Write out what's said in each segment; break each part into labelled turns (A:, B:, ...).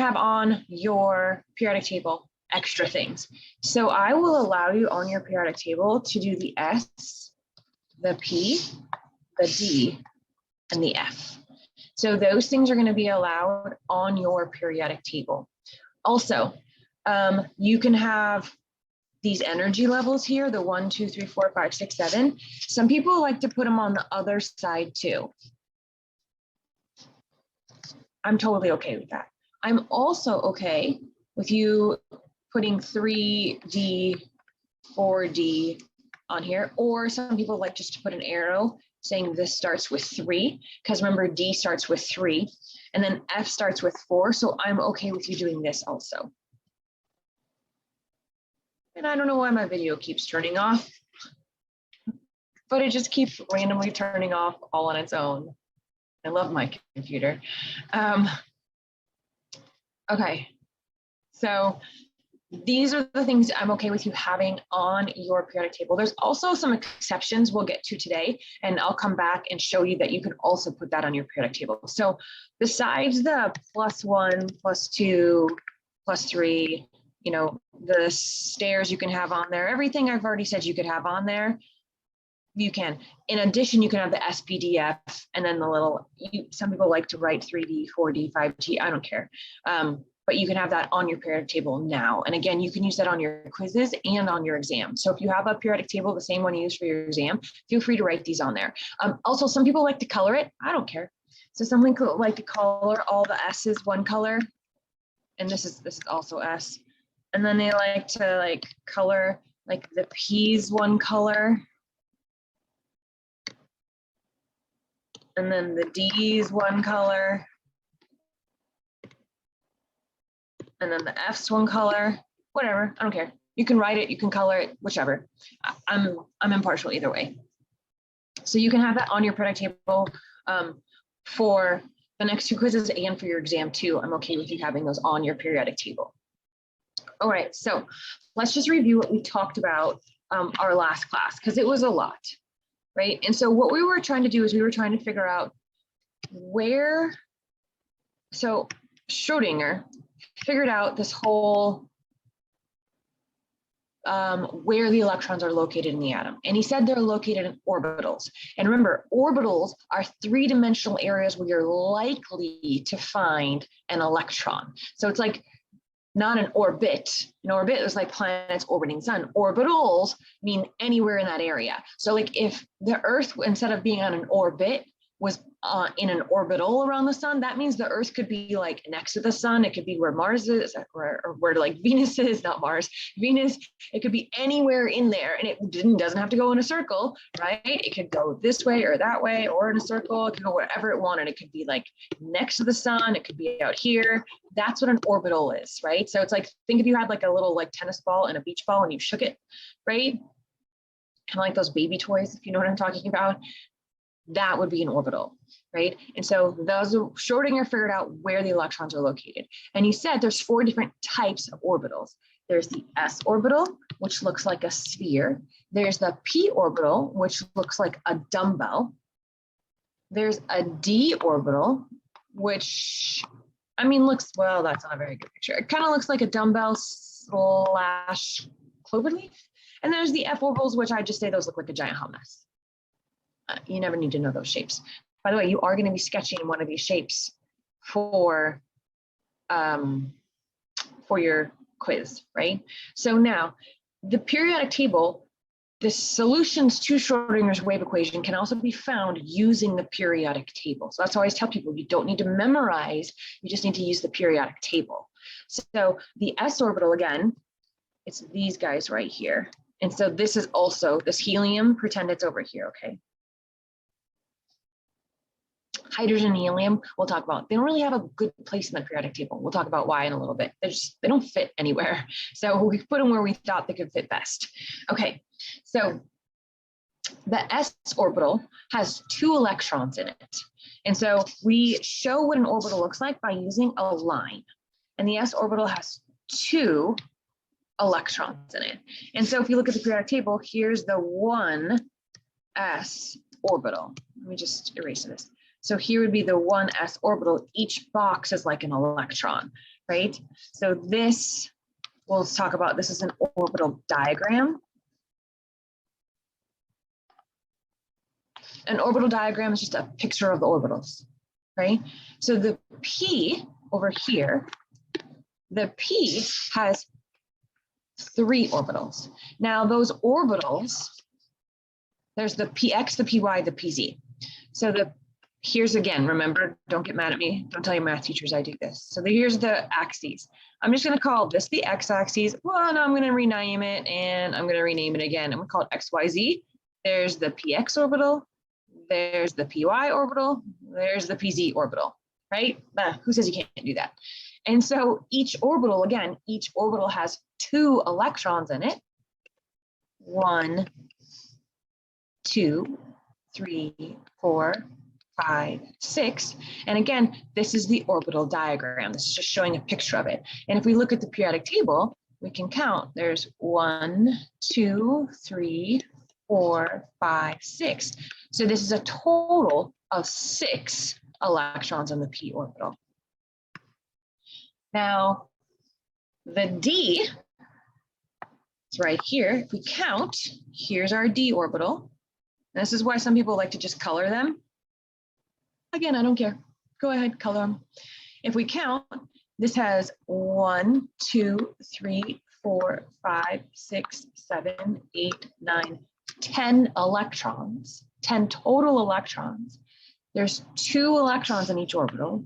A: have on your periodic table extra things. So I will allow you on your periodic table to do the S, the P, the D, and the F. So those things are going to be allowed on your periodic table. Also, you can have these energy levels here, the 1, 2, 3, 4, 5, 6, 7. Some people like to put them on the other side too. I'm totally okay with that. I'm also okay with you putting 3D, 4D on here, or some people like just to put an arrow saying this starts with 3, because remember D starts with 3, and then F starts with 4, so I'm okay with you doing this also. And I don't know why my video keeps turning off, but it just keeps randomly turning off all on its own. I love my computer. Okay, so these are the things I'm okay with you having on your periodic table. There's also some exceptions we'll get to today, and I'll come back and show you that you can also put that on your periodic table. So besides the +1, +2, +3, you know, the stairs you can have on there, everything I've already said you could have on there, you can. In addition, you can have the SPDF and then the little, some people like to write 3D, 4D, 5G, I don't care. But you can have that on your periodic table now. And again, you can use that on your quizzes and on your exam. So if you have a periodic table, the same one you use for your exam, feel free to write these on there. Also, some people like to color it. I don't care. So some people like to color all the S's one color. And this is also S. And then they like to color like the P's one color. And then the D's one color. And then the F's one color, whatever, I don't care. You can write it, you can color it, whichever. I'm impartial either way. So you can have that on your periodic table for the next 2 quizzes and for your exam too. I'm okay with you having those on your periodic table. All right, so let's just review what we talked about our last class, because it was a lot, right? And so what we were trying to do is we were trying to figure out where, so Schrodinger figured out this whole where the electrons are located in the atom. And he said they're located in orbitals. And remember, orbitals are 3-dimensional areas where you're likely to find an electron. So it's like not an orbit. An orbit is like planets orbiting sun. Orbitals mean anywhere in that area. So like if the Earth, instead of being on an orbit, was in an orbital around the sun, that means the Earth could be like next to the sun. It could be where Mars is, or where like Venus is, not Mars, Venus. It could be anywhere in there, and it doesn't have to go in a circle, right? It could go this way or that way, or in a circle. It could go wherever it wanted. It could be like next to the sun. It could be out here. That's what an orbital is, right? So it's like, think if you had like a little like tennis ball and a beach ball and you shook it, right? Kind of like those baby toys, if you know what I'm talking about. That would be an orbital, right? And so Schrodinger figured out where the electrons are located. And he said there's 4 different types of orbitals. There's the s orbital, which looks like a sphere. There's the p orbital, which looks like a dumbbell. There's a d orbital, which, I mean, looks, well, that's not a very good picture. It kind of looks like a dumbbell / cloverleaf. And there's the f orbitals, which I just say those look like a giant hot mess. You never need to know those shapes. By the way, you are going to be sketching one of these shapes for your quiz, right? So now, the periodic table, the solutions to Schrodinger's wave equation can also be found using the periodic table. So that's why I always tell people, you don't need to memorize, you just need to use the periodic table. So the s orbital, again, it's these guys right here. And so this is also, this helium, pretend it's over here, okay? Hydrogen and helium, we'll talk about. They don't really have a good place in the periodic table. We'll talk about why in a little bit. They don't fit anywhere. So we put them where we thought they could fit best. Okay, so the s orbital has 2 electrons in it. And so we show what an orbital looks like by using a line. And the s orbital has 2 electrons in it. And so if you look at the periodic table, here's the 1s orbital. Let me just erase this. So here would be the 1s orbital. Each box is like an electron, right? So this, we'll talk about, this is an orbital diagram. An orbital diagram is just a picture of the orbitals, right? So the P over here, the P has 3 orbitals. Now those orbitals, there's the PX, the PY, the PZ. So here's again, remember, don't get mad at me. Don't tell your math teachers I do this. So here's the axes. I'm just going to call this the x-axis. Well, no, I'm going to rename it and I'm going to rename it again. I'm going to call it XYZ. There's the PX orbital. There's the PY orbital. There's the PZ orbital, right? Who says you can't do that? And so each orbital, again, each orbital has 2 electrons in it. 1, 2, 3, 4, 5, 6. And again, this is the orbital diagram. This is just showing a picture of it. And if we look at the periodic table, we can count. There's 1, 2, 3, 4, 5, 6. So this is a total of 6 electrons in the p orbital. Now, the d is right here. If we count, here's our d orbital. And this is why some people like to just color them. Again, I don't care. Go ahead, color them. If we count, this has 1, 2, 3, 4, 5, 6, 7, 8, 9, 10 electrons, 10 total electrons. There's 2 electrons in each orbital,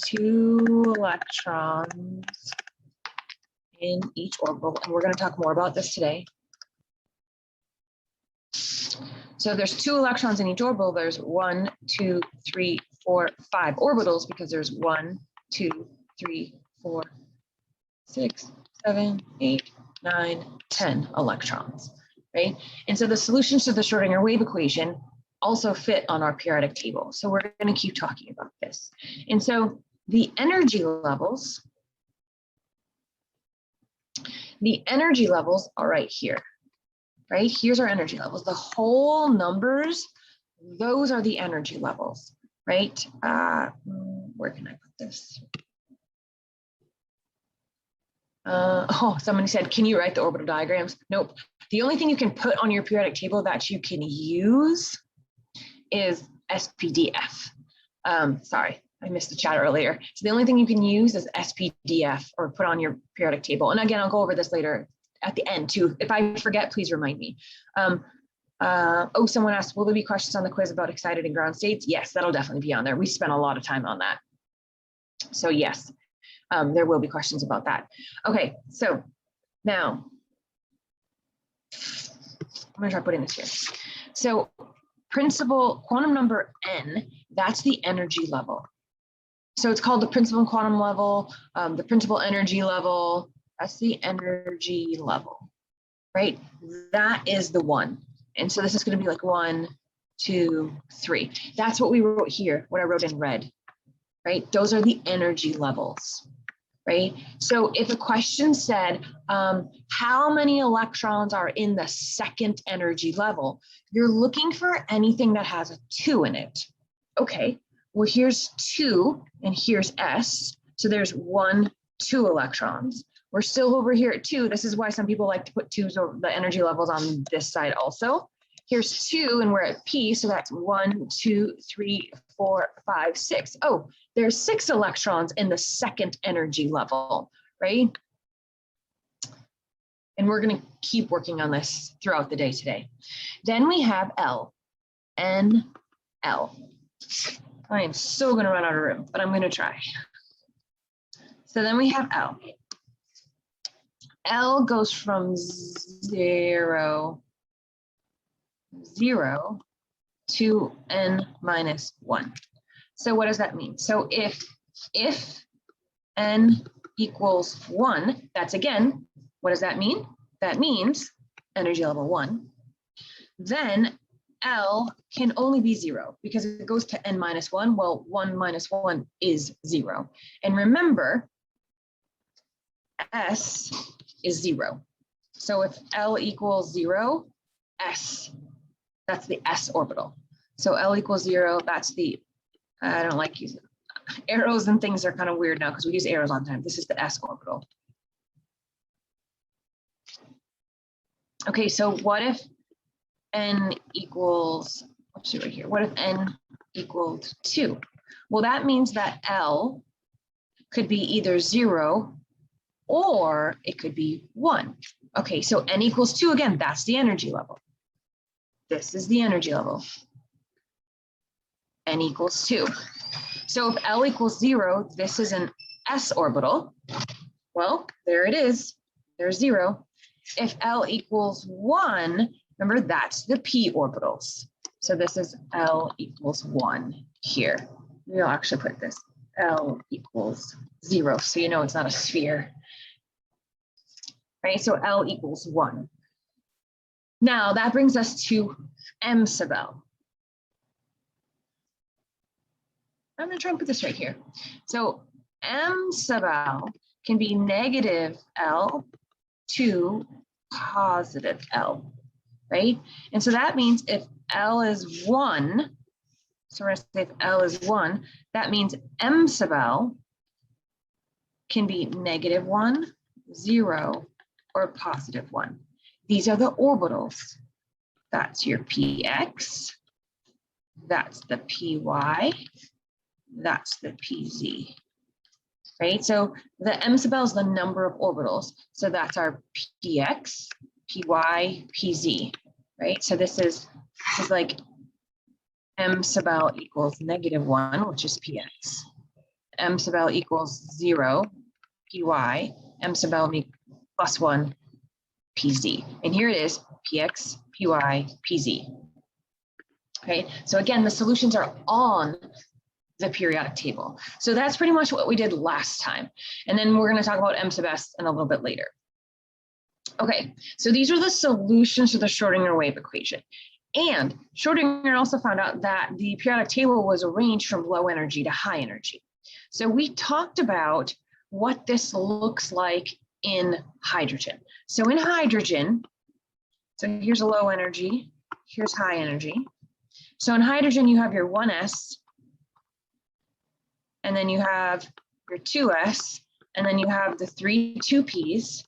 A: 2 electrons in each orbital. And we're going to talk more about this today. So there's 2 electrons in each orbital. There's 1, 2, 3, 4, 5 orbitals because there's 1, 2, 3, 4, 6, 7, 8, 9, 10 electrons, right? And so the solutions to the Schrodinger wave equation also fit on our periodic table. So we're going to keep talking about this. And so the energy levels are right here. Right? Here's our energy levels. The whole numbers, those are the energy levels, right? Where can I put this? Oh, somebody said, can you write the orbital diagrams? Nope. The only thing you can put on your periodic table that you can use is SPDF. Sorry, I missed the chat earlier. So the only thing you can use is SPDF or put on your periodic table. And again, I'll go over this later at the end too. If I forget, please remind me. Oh, someone asked, will there be questions on the quiz about excited and ground states? Yes, that'll definitely be on there. We spent a lot of time on that. So yes, there will be questions about that. Okay, so now, I'm gonna try putting this here. So principal quantum number n, that's the energy level. So it's called the principal quantum level, the principal energy level. That's the energy level, right? That is the 1. And so this is going to be like 1, 2, 3. That's what we wrote here, what I wrote in red, right? Those are the energy levels, right? So if a question said, how many electrons are in the second energy level, you're looking for anything that has a 2 in it. Okay, well, here's 2 and here's S. So there's 1, 2 electrons. We're still over here at 2. This is why some people like to put 2s over the energy levels on this side also. Here's 2 and we're at P. So that's 1, 2, 3, 4, 5, 6. Oh, there's 6 electrons in the second energy level, right? And we're going to keep working on this throughout the day today. Then we have L, N, L. I am so going to run out of room, but I'm going to try. So then we have L. L goes from 0 to n minus 1. So what does that mean? So if n equals 1, that's again, what does that mean? That means energy level 1. Then L can only be 0 because it goes to n minus 1. Well, 1 minus 1 is 0. And remember, S is 0. So if L equals 0, S, that's the S orbital. So L equals 0, that's the, I don't like using arrows and things are kind of weird now because we use arrows all the time. This is the s orbital. Okay, so what if n equals, let's see right here, what if n equals 2? Well, that means that L could be either 0 or it could be 1. Okay, so n equals 2, again, that's the energy level. This is the energy level. N equals 2. So if L equals 0, this is an s orbital. Well, there it is. There's 0. If L equals 1, remember that's the p orbitals. So this is L equals 1 here. We'll actually put this L equals 0, so you know it's not a sphere. Right, so L equals 1. Now that brings us to m sub L. I'm going to try and put this right here. So m sub L can be negative L to positive L, right? And so that means if L is 1, so we're going to say if L is 1, that means m sub L can be negative 1, 0, or positive 1. These are the orbitals. That's your px, that's the py, that's the pz, right? So the m sub L is the number of orbitals. So that's our px, py, pz, right? So this is like m sub L equals negative 1, which is px. M sub L equals 0, py. M sub L plus 1, pz. And here it is, px, py, pz. Okay, so again, the solutions are on the periodic table. So that's pretty much what we did last time. And then we're going to talk about m sub s in a little bit later. Okay, so these are the solutions to the Schrodinger wave equation. And Schrodinger also found out that the periodic table was arranged from low energy to high energy. So we talked about what this looks like in hydrogen. So in hydrogen, so here's a low energy, here's high energy. So in hydrogen, you have your 1s, and then you have your 2s, and then you have the 3 2p's,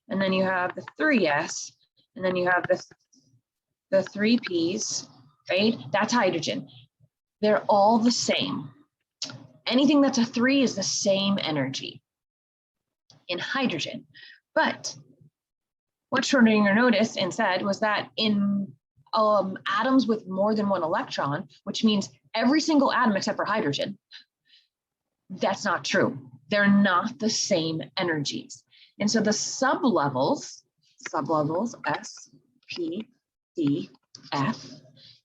A: and then you have the 3s, and then you have the 3p's, right? That's hydrogen. They're all the same. Anything that's a 3 is the same energy in hydrogen. But what Schrodinger noticed and said was that in atoms with more than one electron, which means every single atom except for hydrogen, that's not true. They're not the same energies. And so the sublevels, S, P, D, F,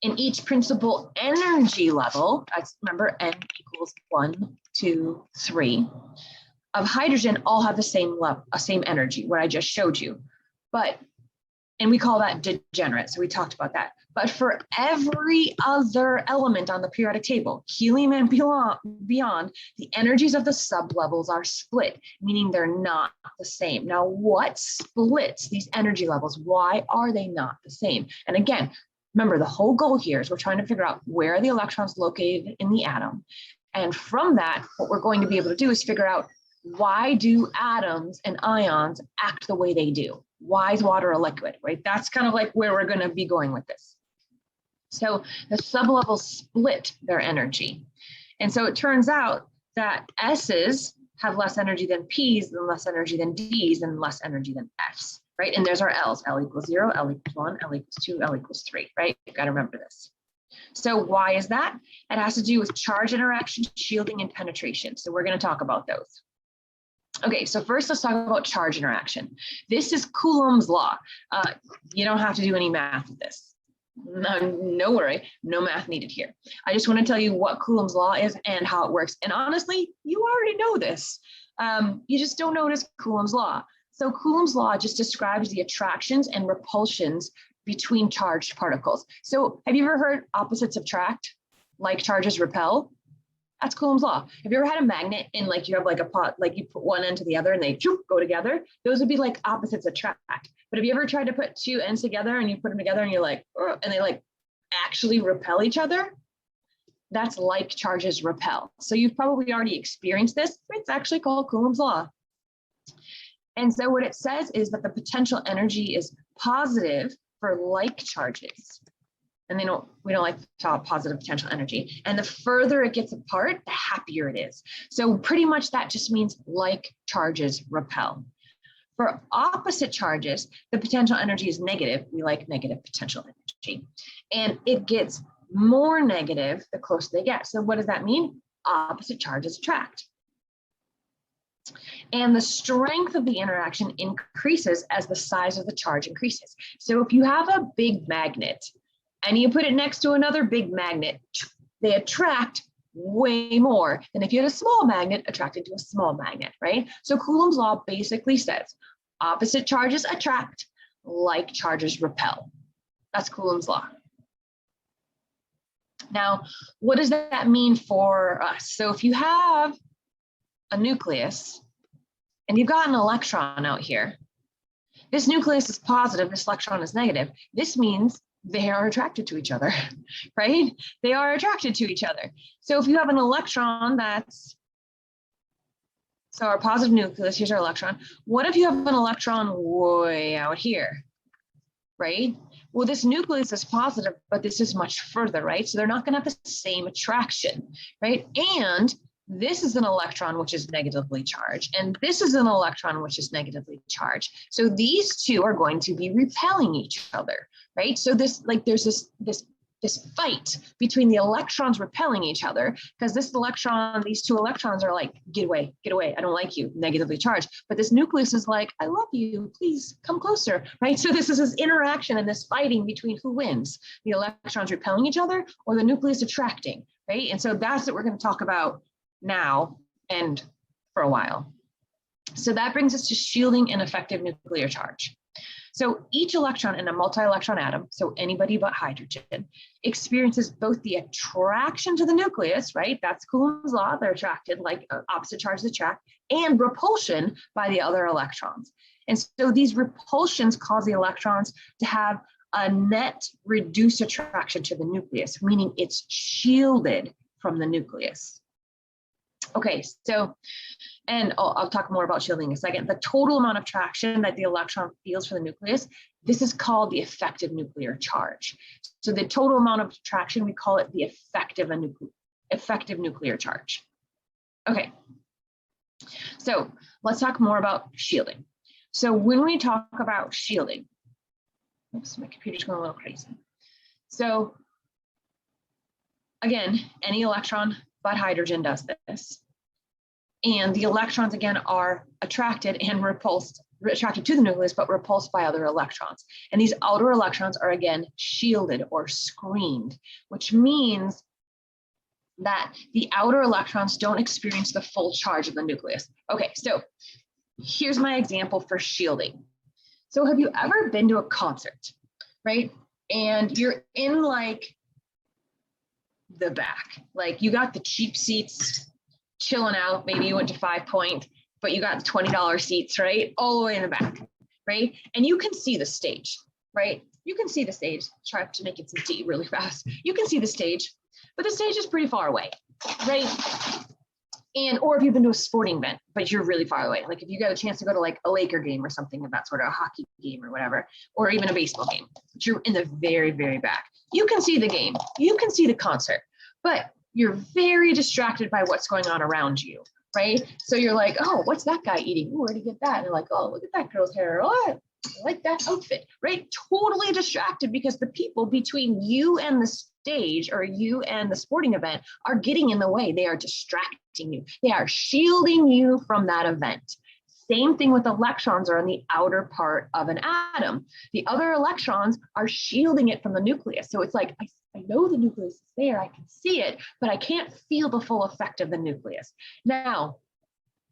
A: in each principal energy level, remember N equals 1, 2, 3, of hydrogen all have the same level, same energy, what I just showed you. And we call that degenerate, so we talked about that. But for every other element on the periodic table, helium and beyond, the energies of the sublevels are split, meaning they're not the same. Now, what splits these energy levels? Why are they not the same? And again, remember, the whole goal here is we're trying to figure out where are the electrons located in the atom. And from that, what we're going to be able to do is figure out, why do atoms and ions act the way they do? Why is water a liquid, right? That's kind of like where we're going to be going with this. So the sublevels split their energy. And so it turns out that S's have less energy than P's, then less energy than D's, and less energy than F's, right? And there's our L's, L equals 0, L equals 1, L equals 2, L equals 3, right? You've got to remember this. So why is that? It has to do with charge interaction, shielding, and penetration. So we're going to talk about those. Okay, so first let's talk about charge interaction. This is Coulomb's law. You don't have to do any math with this. No worry, no math needed here. I just want to tell you what Coulomb's law is and how it works. And honestly, you already know this. You just don't notice Coulomb's law. So Coulomb's law just describes the attractions and repulsions between charged particles. So have you ever heard opposites attract? Like charges repel? That's Coulomb's law. Have you ever had a magnet and like you have like a pot, like you put one end to the other and they go together? Those would be like opposites attract. But have you ever tried to put two ends together and you put them together and you're like, and they like actually repel each other? That's like charges repel. So you've probably already experienced this. It's actually called Coulomb's law. And so what it says is that the potential energy is positive for like charges. And we don't like to talk positive potential energy. And the further it gets apart, the happier it is. So pretty much that just means like charges repel. For opposite charges, the potential energy is negative. We like negative potential energy. And it gets more negative the closer they get. So what does that mean? Opposite charges attract. And the strength of the interaction increases as the size of the charge increases. So if you have a big magnet and you put it next to another big magnet, they attract way more than if you had a small magnet attracted to a small magnet, right? So Coulomb's law basically says opposite charges attract, like charges repel. That's Coulomb's law. Now, what does that mean for us? So if you have a nucleus and you've got an electron out here, this nucleus is positive, this electron is negative. This means they are attracted to each other, right? They are attracted to each other. So if you have an electron so our positive nucleus, here's our electron. What if you have an electron way out here, right? Well, this nucleus is positive, but this is much further, right? So they're not going to have the same attraction, right? And this is an electron which is negatively charged, and this is an electron which is negatively charged. So these two are going to be repelling each other, right? So there's this fight between the electrons repelling each other, because these two electrons are like, get away, I don't like you, negatively charged. But this nucleus is like, I love you, please come closer, right? So this is this interaction and this fighting between who wins, the electrons repelling each other or the nucleus attracting, right? And so that's what we're going to talk about now and for a while. So that brings us to shielding and effective nuclear charge. So each electron in a multi-electron atom, so anybody but hydrogen, experiences both the attraction to the nucleus, right? That's Coulomb's law, they're attracted, like opposite charges attract, and repulsion by the other electrons. And so these repulsions cause the electrons to have a net reduced attraction to the nucleus, meaning it's shielded from the nucleus. Okay, so, and I'll talk more about shielding in a second. The total amount of traction that the electron feels for the nucleus, this is called the effective nuclear charge. So the total amount of traction, we call it the effective nuclear charge. Okay, so let's talk more about shielding. So when we talk about shielding, oops, my computer's going a little crazy. So again, any electron but hydrogen does this. And the electrons, again, are attracted and repulsed, attracted to the nucleus, but repulsed by other electrons. And these outer electrons are, again, shielded or screened, which means that the outer electrons don't experience the full charge of the nucleus. Okay, so here's my example for shielding. So have you ever been to a concert, right? And you're in like the back, like you got the cheap seats, chilling out, maybe you went to 5 Point, but you got the $20 seats, right? All the way in the back, right? And you can see the stage, right? You can see the stage. Try to make it some tea really fast. You can see the stage, but the stage is pretty far away, right? And, or if you've been to a sporting event, but you're really far away, like if you got a chance to go to like a Laker game or something of that sort, of a hockey game or whatever, or even a baseball game, but you're in the very, very back. You can see the game, you can see the concert, but you're very distracted by what's going on around you, right? So you're like, oh, what's that guy eating? Ooh, where'd he get that? And you're like, oh, look at that girl's hair. Oh, I like that outfit, right? Totally distracted because the people between you and the stage or you and the sporting event are getting in the way. They are distracting you. They are shielding you from that event. Same thing with electrons are on the outer part of an atom. The other electrons are shielding it from the nucleus. So it's like, I know the nucleus is there, I can see it, but I can't feel the full effect of the nucleus. Now,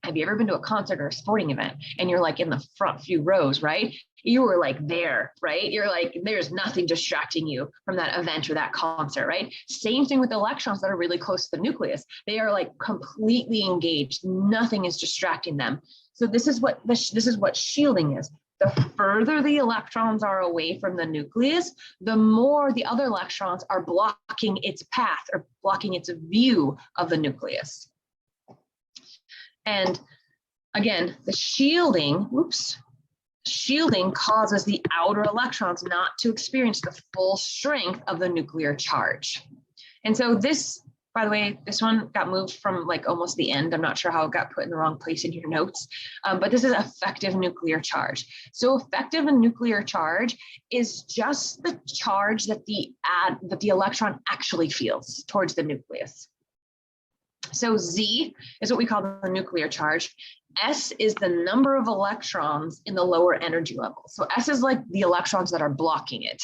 A: have you ever been to a concert or a sporting event and you're like in the front few rows, right? You were like there, right? You're like, there's nothing distracting you from that event or that concert, right? Same thing with electrons that are really close to the nucleus. They are like completely engaged. Nothing is distracting them. So this is what shielding is. The further the electrons are away from the nucleus, the more the other electrons are blocking its path or blocking its view of the nucleus. And again, the shielding causes the outer electrons not to experience the full strength of the nuclear charge. And so this, by the way, this one got moved from like almost the end. I'm not sure how it got put in the wrong place in your notes, but this is effective nuclear charge. So effective nuclear charge is just the charge that the electron actually feels towards the nucleus. So Z is what we call the nuclear charge. S is the number of electrons in the lower energy level. So S is like the electrons that are blocking it.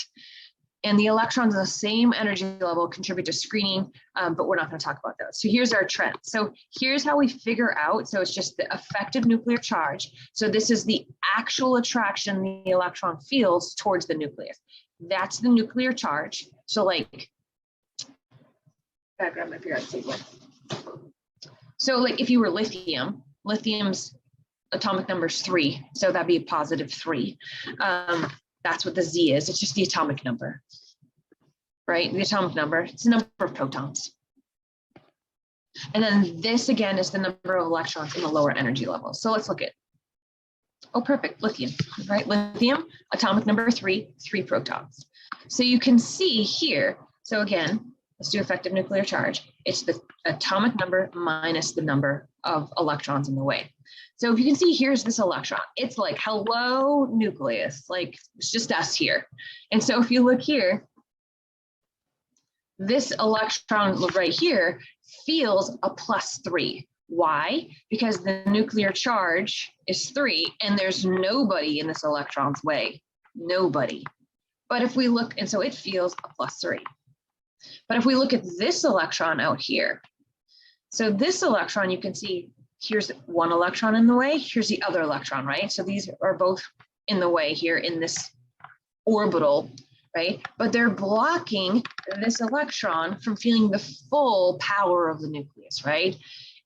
A: And the electrons in the same energy level contribute to screening, but we're not going to talk about those. So here's our trend. So here's how we figure out. So it's just the effective nuclear charge. So this is the actual attraction the electron feels towards the nucleus. That's the nuclear charge. So like, grab my periodic table. So like if you were lithium, lithium's atomic number is 3. So that'd be a positive 3. That's what the Z is. It's just the atomic number, right? The atomic number, it's the number of protons. And then this again is the number of electrons in the lower energy level. So let's look at, oh, perfect, lithium, right? Lithium, atomic number 3, 3 protons. So you can see here, so again, let's do effective nuclear charge. It's the atomic number minus the number of electrons in the way. So if you can see, here's this electron. It's like, hello, nucleus, like it's just us here. And so if you look here, this electron right here feels a +3. Why? Because the nuclear charge is 3 and there's nobody in this electron's way, nobody. But if we look, and so it feels a +3. But if we look at this electron out here, so this electron, you can see here's one electron in the way, here's the other electron, right? So these are both in the way here in this orbital, right? But they're blocking this electron from feeling the full power of the nucleus, right?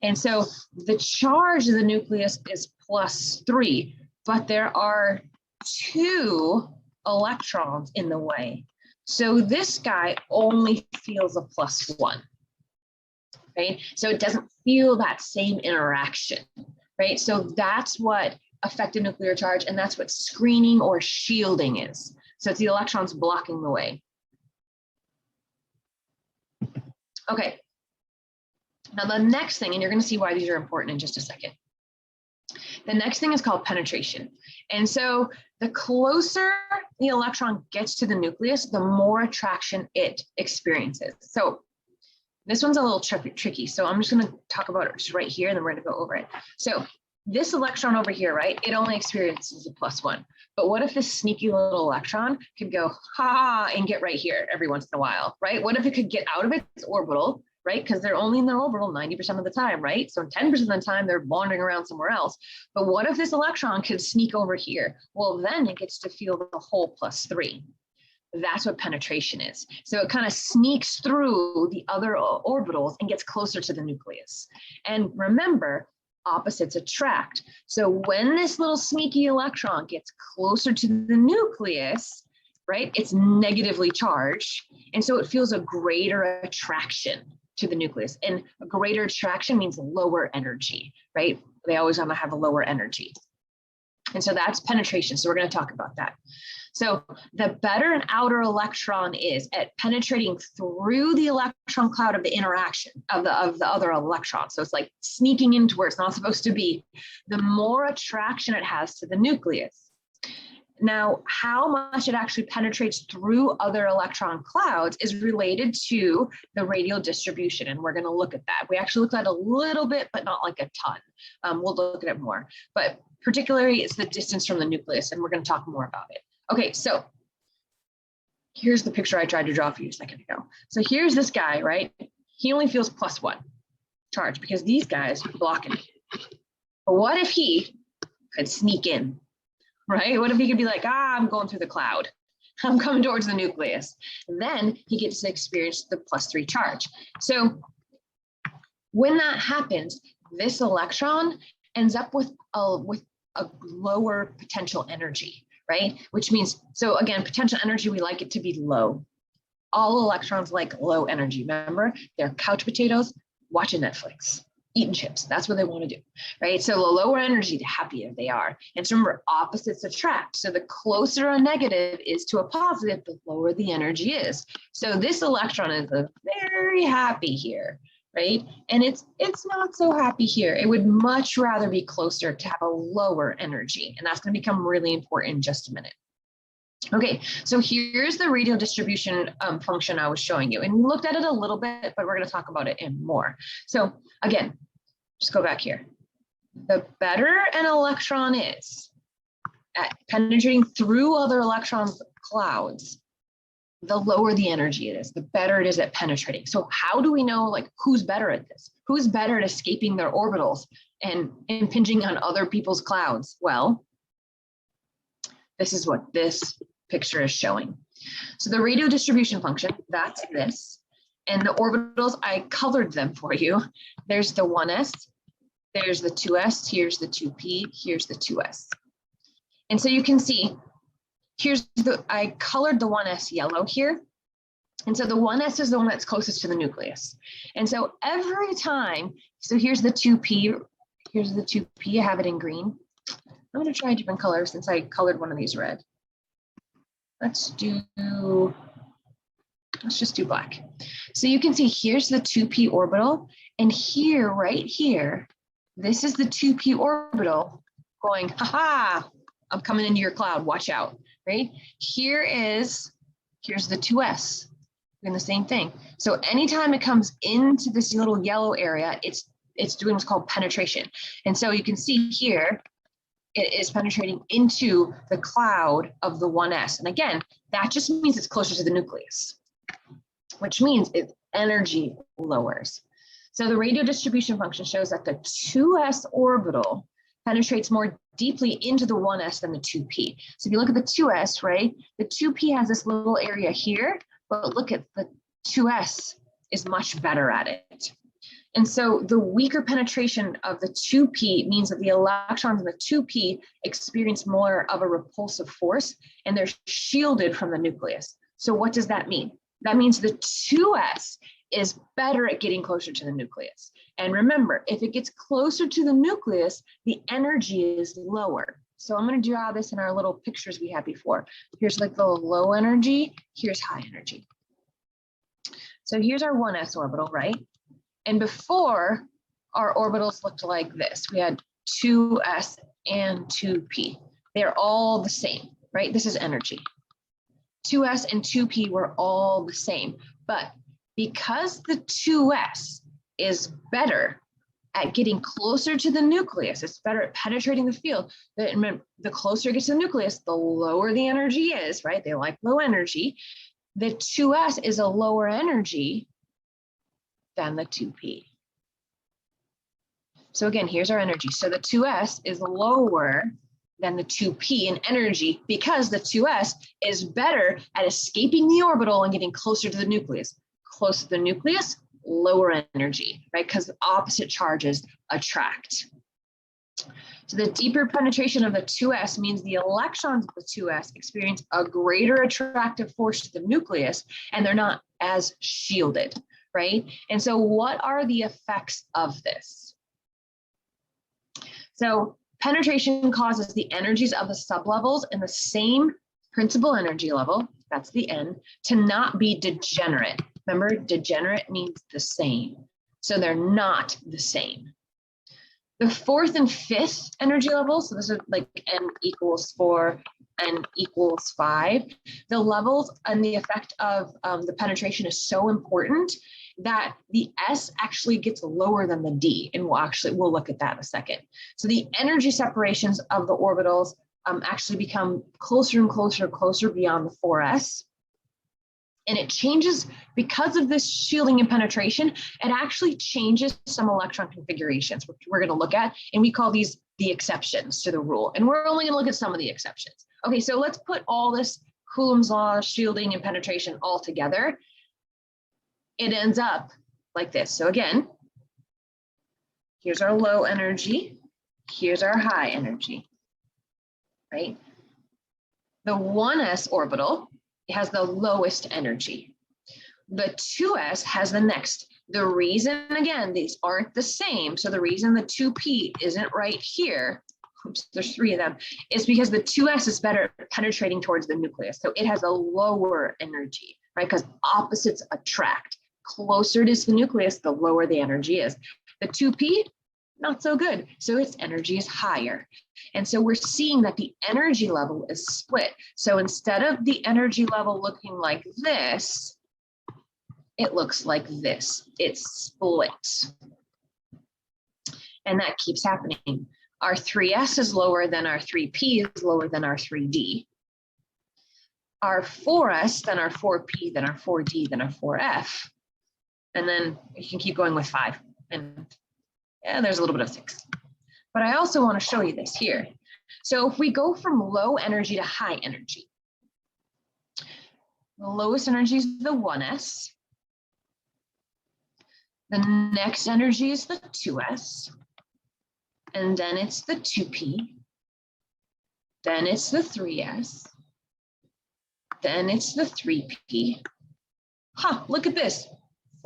A: And so the charge of the nucleus is +3, but there are 2 electrons in the way. So this guy only feels a +1. Right? So it doesn't feel that same interaction, right? So that's what effective nuclear charge, and that's what screening or shielding is. So it's the electrons blocking the way. Okay. Now the next thing, and you're going to see why these are important in just a second. The next thing is called penetration. And so the closer the electron gets to the nucleus, the more attraction it experiences. So this one's a little tricky. So I'm just going to talk about it just right here, and then we're going to go over it. So this electron over here, right, it only experiences a +1. But what if this sneaky little electron could go, ha, and get right here every once in a while, right? What if it could get out of its orbital, right? Because they're only in their orbital 90% of the time, right? So 10% of the time, they're wandering around somewhere else. But what if this electron could sneak over here? Well, then it gets to feel the whole +3. That's what penetration is. So it kind of sneaks through the other orbitals and gets closer to the nucleus. And remember, opposites attract. So when this little sneaky electron gets closer to the nucleus, right, it's negatively charged. And so it feels a greater attraction to the nucleus. And a greater attraction means lower energy, right? They always want to have a lower energy. And so that's penetration. So we're going to talk about that. So the better an outer electron is at penetrating through the electron cloud of the interaction of the other electron. So it's like sneaking into where it's not supposed to be, the more attraction it has to the nucleus. Now, how much it actually penetrates through other electron clouds is related to the radial distribution, and we're going to look at that. We actually looked at it a little bit, but not like a ton. We'll look at it more, but particularly it's the distance from the nucleus, and we're going to talk more about it. Okay, so here's the picture I tried to draw for you a second ago. So here's this guy, right? He only feels +1 charge because these guys are blocking it. But what if he could sneak in, right? What if he could be like, I'm going through the cloud. I'm coming towards the nucleus. And then he gets to experience the +3 charge. So when that happens, this electron ends up with a lower potential energy, right? Which means, so again, potential energy, we like it to be low. All electrons like low energy. Remember, they're couch potatoes watching Netflix, eating chips. That's what they want to do, right? So the lower energy, the happier they are. And so remember, opposites attract. So the closer a negative is to a positive, the lower the energy is. So this electron is very happy here, right? And it's not so happy here. It would much rather be closer to have a lower energy. And that's going to become really important in just a minute. Okay, so here's the radial distribution function I was showing you. And we looked at it a little bit, but we're going to talk about it in more. So again, just go back here. The better an electron is at penetrating through other electrons' clouds, the lower the energy it is, the better it is at penetrating. So how do we know, like, who's better at this? Who's better at escaping their orbitals and impinging on other people's clouds? Well, this is what this picture is showing. So the radial distribution function, that's this. And the orbitals, I colored them for you. There's the 1s, there's the 2s, here's the 2p, here's the 2s. And so you can see, I colored the 1s yellow here. And so the 1s is the one that's closest to the nucleus. And so every time, so here's the 2p, I have it in green. I'm going to try a different color since I colored one of these red. Let's just do black. So you can see here's the 2p orbital, and here, right here, this is the 2p orbital going, haha, I'm coming into your cloud, watch out, right? Here's the 2s, doing the same thing. So anytime it comes into this little yellow area, it's doing what's called penetration. And so you can see here, it is penetrating into the cloud of the 1s. And again, that just means it's closer to the nucleus, which means its energy lowers. So the radial distribution function shows that the 2s orbital penetrates more deeply into the 1s than the 2p. So if you look at the 2s, right, the 2p has this little area here, but look at the 2s is much better at it. And so the weaker penetration of the 2p means that the electrons in the 2p experience more of a repulsive force, and they're shielded from the nucleus. So what does that mean? That means the 2s is better at getting closer to the nucleus. And remember, if it gets closer to the nucleus, the energy is lower. So I'm going to draw this in our little pictures we had before. Here's like the low energy, here's high energy. So here's our 1s orbital, right? And before, our orbitals looked like this. We had 2s and 2p. They're all the same, right? This is energy. 2s and 2p were all the same. But because the 2s is better at getting closer to the nucleus, it's better at penetrating the field, the closer it gets to the nucleus, the lower the energy is, right? They like low energy. The 2s is a lower energy than the 2p. So again, here's our energy. So the 2s is lower than the 2p in energy because the 2s is better at escaping the orbital and getting closer to the nucleus. Close to the nucleus, lower energy, right? Because opposite charges attract. So the deeper penetration of the 2s means the electrons of the 2s experience a greater attractive force to the nucleus, and they're not as shielded, right? And so what are the effects of this? So penetration causes the energies of the sublevels in the same principal energy level, that's the N, to not be degenerate. Remember, degenerate means the same. So they're not the same. The fourth and fifth energy levels, so this is like N equals 4, N equals 5. The levels and the effect of the penetration is so important that the S actually gets lower than the D, and we'll look at that in a second. So the energy separations of the orbitals actually become closer and closer beyond the 4s. And it changes, because of this shielding and penetration, it actually changes some electron configurations, which we're going to look at, and we call these the exceptions to the rule. And we're only going to look at some of the exceptions. Okay, so let's put all this Coulomb's law, shielding and penetration all together. It ends up like this. So again, here's our low energy, here's our high energy. right? The 1s orbital has the lowest energy. The 2s has the next. The reason, again, these aren't the same, so the reason the 2p isn't right here, oops, there's 3 of them, is because the 2s is better at penetrating towards the nucleus. So it has a lower energy, right? Because opposites attract. Closer it is to the nucleus, the lower the energy is. The 2p, not so good. So its energy is higher. And so we're seeing that the energy level is split. So instead of the energy level looking like this, it looks like this. It's split. And that keeps happening. Our 3s is lower than our 3p is lower than our 3d. Our 4s, then our 4p, then our 4d, then our 4f. And then you can keep going with 5. And yeah, there's a little bit of 6. But I also want to show you this here. So if we go from low energy to high energy, the lowest energy is the 1s. The next energy is the 2s. And then it's the 2p. Then it's the 3s. Then it's the 3p. Huh, look at this,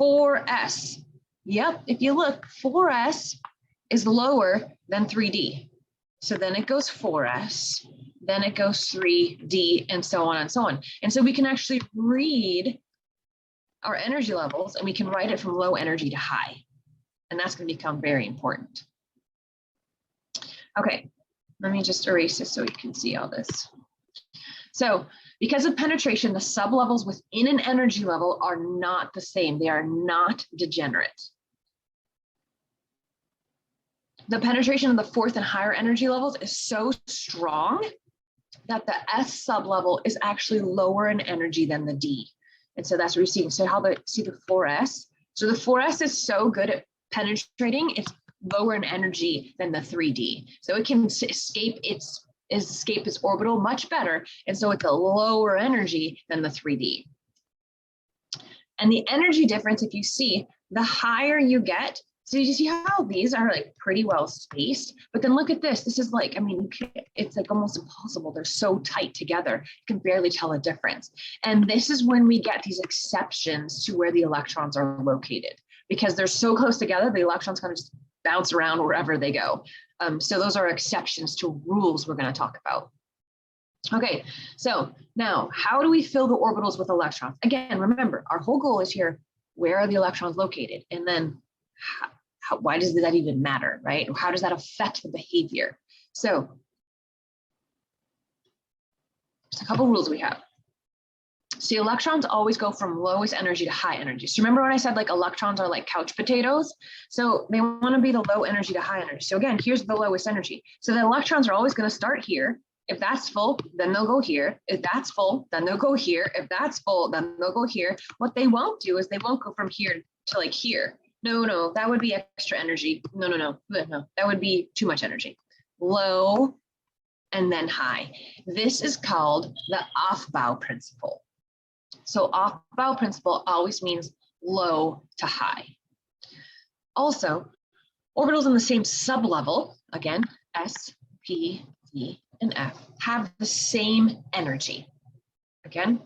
A: 4s. Yep, if you look, 4s is lower than 3d. So then it goes 4s, then it goes 3d, and so on and so on. And so we can actually read our energy levels and we can write it from low energy to high. And that's going to become very important. Okay, let me just erase this so you can see all this. So because of penetration, the sublevels within an energy level are not the same. They are not degenerate. The penetration of the 4th and higher energy levels is so strong that the S sublevel is actually lower in energy than the D. And so that's what you're seeing. So see the 4S? So the 4S is so good at penetrating, it's lower in energy than the 3D. So it can escape its orbital much better. And so it's a lower energy than the 3D. And the energy difference, if you see, the higher you get, so you see how these are like pretty well spaced, but then look at this. This is like, I mean, it's like almost impossible. They're so tight together. You can barely tell a difference. And this is when we get these exceptions to where the electrons are located, because they're so close together, the electrons kind of just bounce around wherever they go. So those are exceptions to rules we're going to talk about. Okay, so now how do we fill the orbitals with electrons? Again, remember, our whole goal is here, where are the electrons located? And then why does that even matter, right? How does that affect the behavior? So there's a couple rules we have. So the electrons always go from lowest energy to high energy. So remember when I said like electrons are like couch potatoes? So they want to be the low energy to high energy. So again, here's the lowest energy. So the electrons are always going to start here. If that's full, then they'll go here. If that's full, then they'll go here. If that's full, then they'll go here. What they won't do is they won't go from here to like here. No, that would be extra energy. No, that would be too much energy. Low and then high. This is called the Aufbau principle. So Aufbau principle always means low to high. Also, orbitals in the same sublevel, again, S, P, D, and F, have the same energy. Again,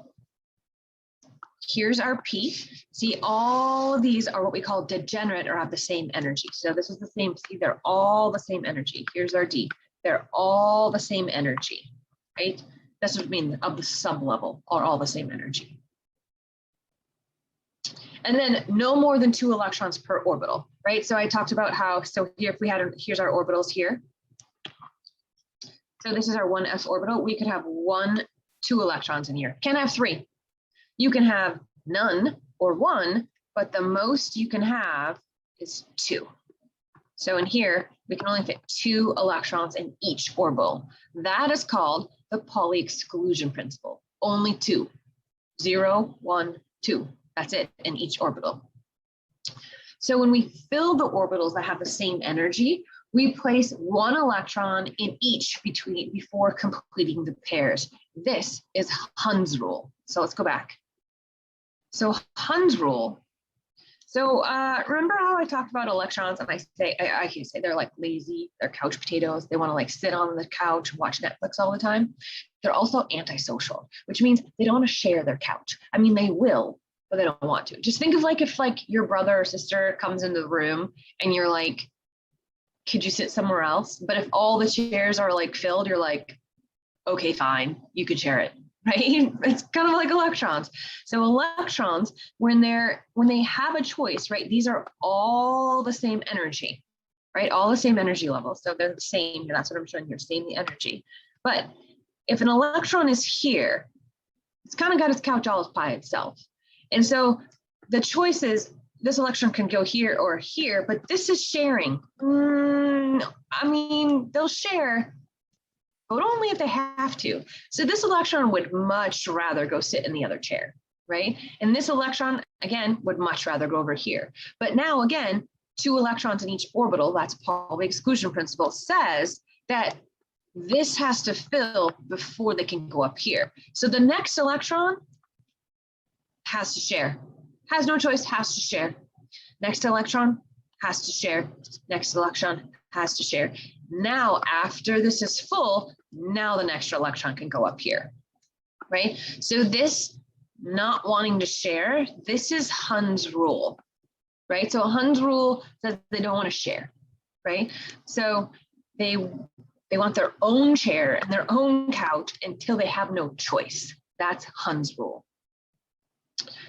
A: here's our P. See, all of these are what we call degenerate or have the same energy. So this is the same, see, they're all the same energy. Here's our D. They're all the same energy, right? That's what I mean, of the sublevel are all the same energy. And then no more than 2 electrons per orbital, right? So I talked about how, so here, if we had, here's our orbitals here. So this is our 1s orbital. We could have 2 electrons in here. Can't have 3. You can have none or 1, but the most you can have is 2. So in here, we can only fit 2 electrons in each orbital. That is called the Pauli exclusion principle. Only 2, 0, 1, 2. That's it in each orbital. So when we fill the orbitals that have the same energy, we place 1 electron in each before completing the pairs. This is Hund's rule. So let's go back. So Hund's rule So remember how I talked about electrons, and I can say they're like lazy, they're couch potatoes. They want to like sit on the couch, watch Netflix all the time. They're also antisocial, which means they don't want to share their couch. I mean, they will, but they don't want to. Just think of like if like your brother or sister comes into the room and you're like, could you sit somewhere else? But if all the chairs are like filled, you're like, okay, fine, you could share it. Right? It's kind of like electrons. So electrons, when they have a choice, right? These are all the same energy, right? All the same energy levels. So they're the same. That's what I'm showing here, same the energy. But if an electron is here, it's kind of got its couch all by itself. And so the choice is this electron can go here or here, but this is sharing. I mean, they'll share, but only if they have to. So this electron would much rather go sit in the other chair, right? And this electron, again, would much rather go over here. But now, again, 2 electrons in each orbital, that's Pauli exclusion principle, says that this has to fill before they can go up here. So the next electron has to share, has no choice, has to share. Next electron has to share, next electron has to share. Now, after this is full, now the next electron can go up here, right? So this not wanting to share, this is Hund's rule, right? So Hund's rule says they don't want to share, right? So they want their own chair and their own couch until they have no choice. That's Hund's rule.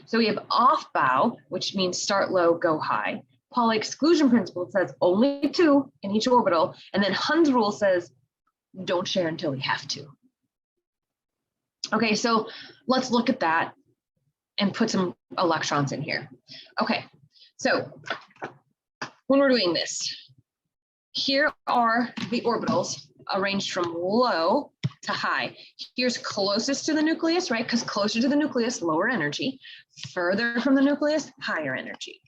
A: So we have off bow, which means start low, go high. Pauli exclusion principle says only 2 in each orbital. And then Hund's rule says don't share until we have to. Okay, so let's look at that and put some electrons in here. Okay, so when we're doing this, here are the orbitals arranged from low to high. Here's closest to the nucleus, right? Because closer to the nucleus, lower energy. Further from the nucleus, higher energy.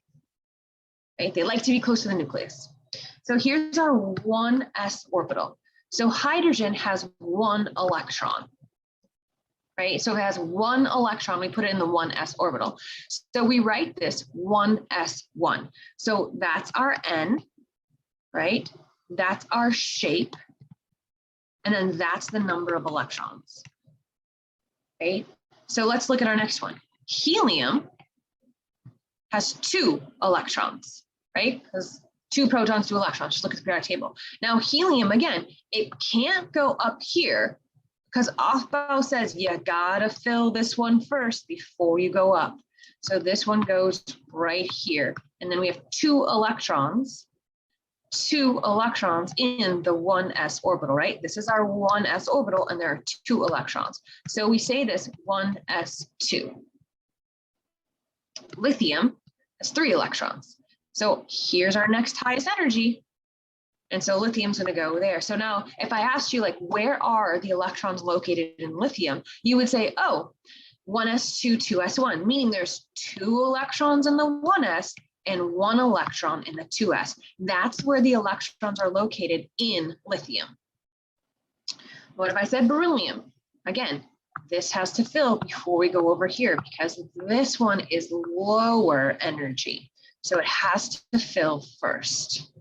A: Right? They like to be close to the nucleus. So here's our 1s orbital. So hydrogen has 1 electron, right? So if it has 1 electron, we put it in the 1s orbital. So we write this 1s1. So that's our N, right? That's our shape. And then that's the number of electrons, right? So let's look at our next one. Helium has 2 electrons, right? Because 2 protons, 2 electrons. Just look at the periodic table. Now helium, again, it can't go up here because Aufbau says you gotta fill this one first before you go up. So this one goes right here. And then we have 2 electrons in the 1s orbital, right? This is our 1s orbital and there are 2 electrons. So we say this 1s2. Lithium has 3 electrons. So here's our next highest energy. And so lithium's going to go there. So now if I asked you like, where are the electrons located in lithium? You would say, oh, 1s2, 2s1, meaning there's 2 electrons in the 1s and 1 electron in the 2s. That's where the electrons are located in lithium. What if I said beryllium? Again, this has to fill before we go over here because this one is lower energy. So it has to fill first.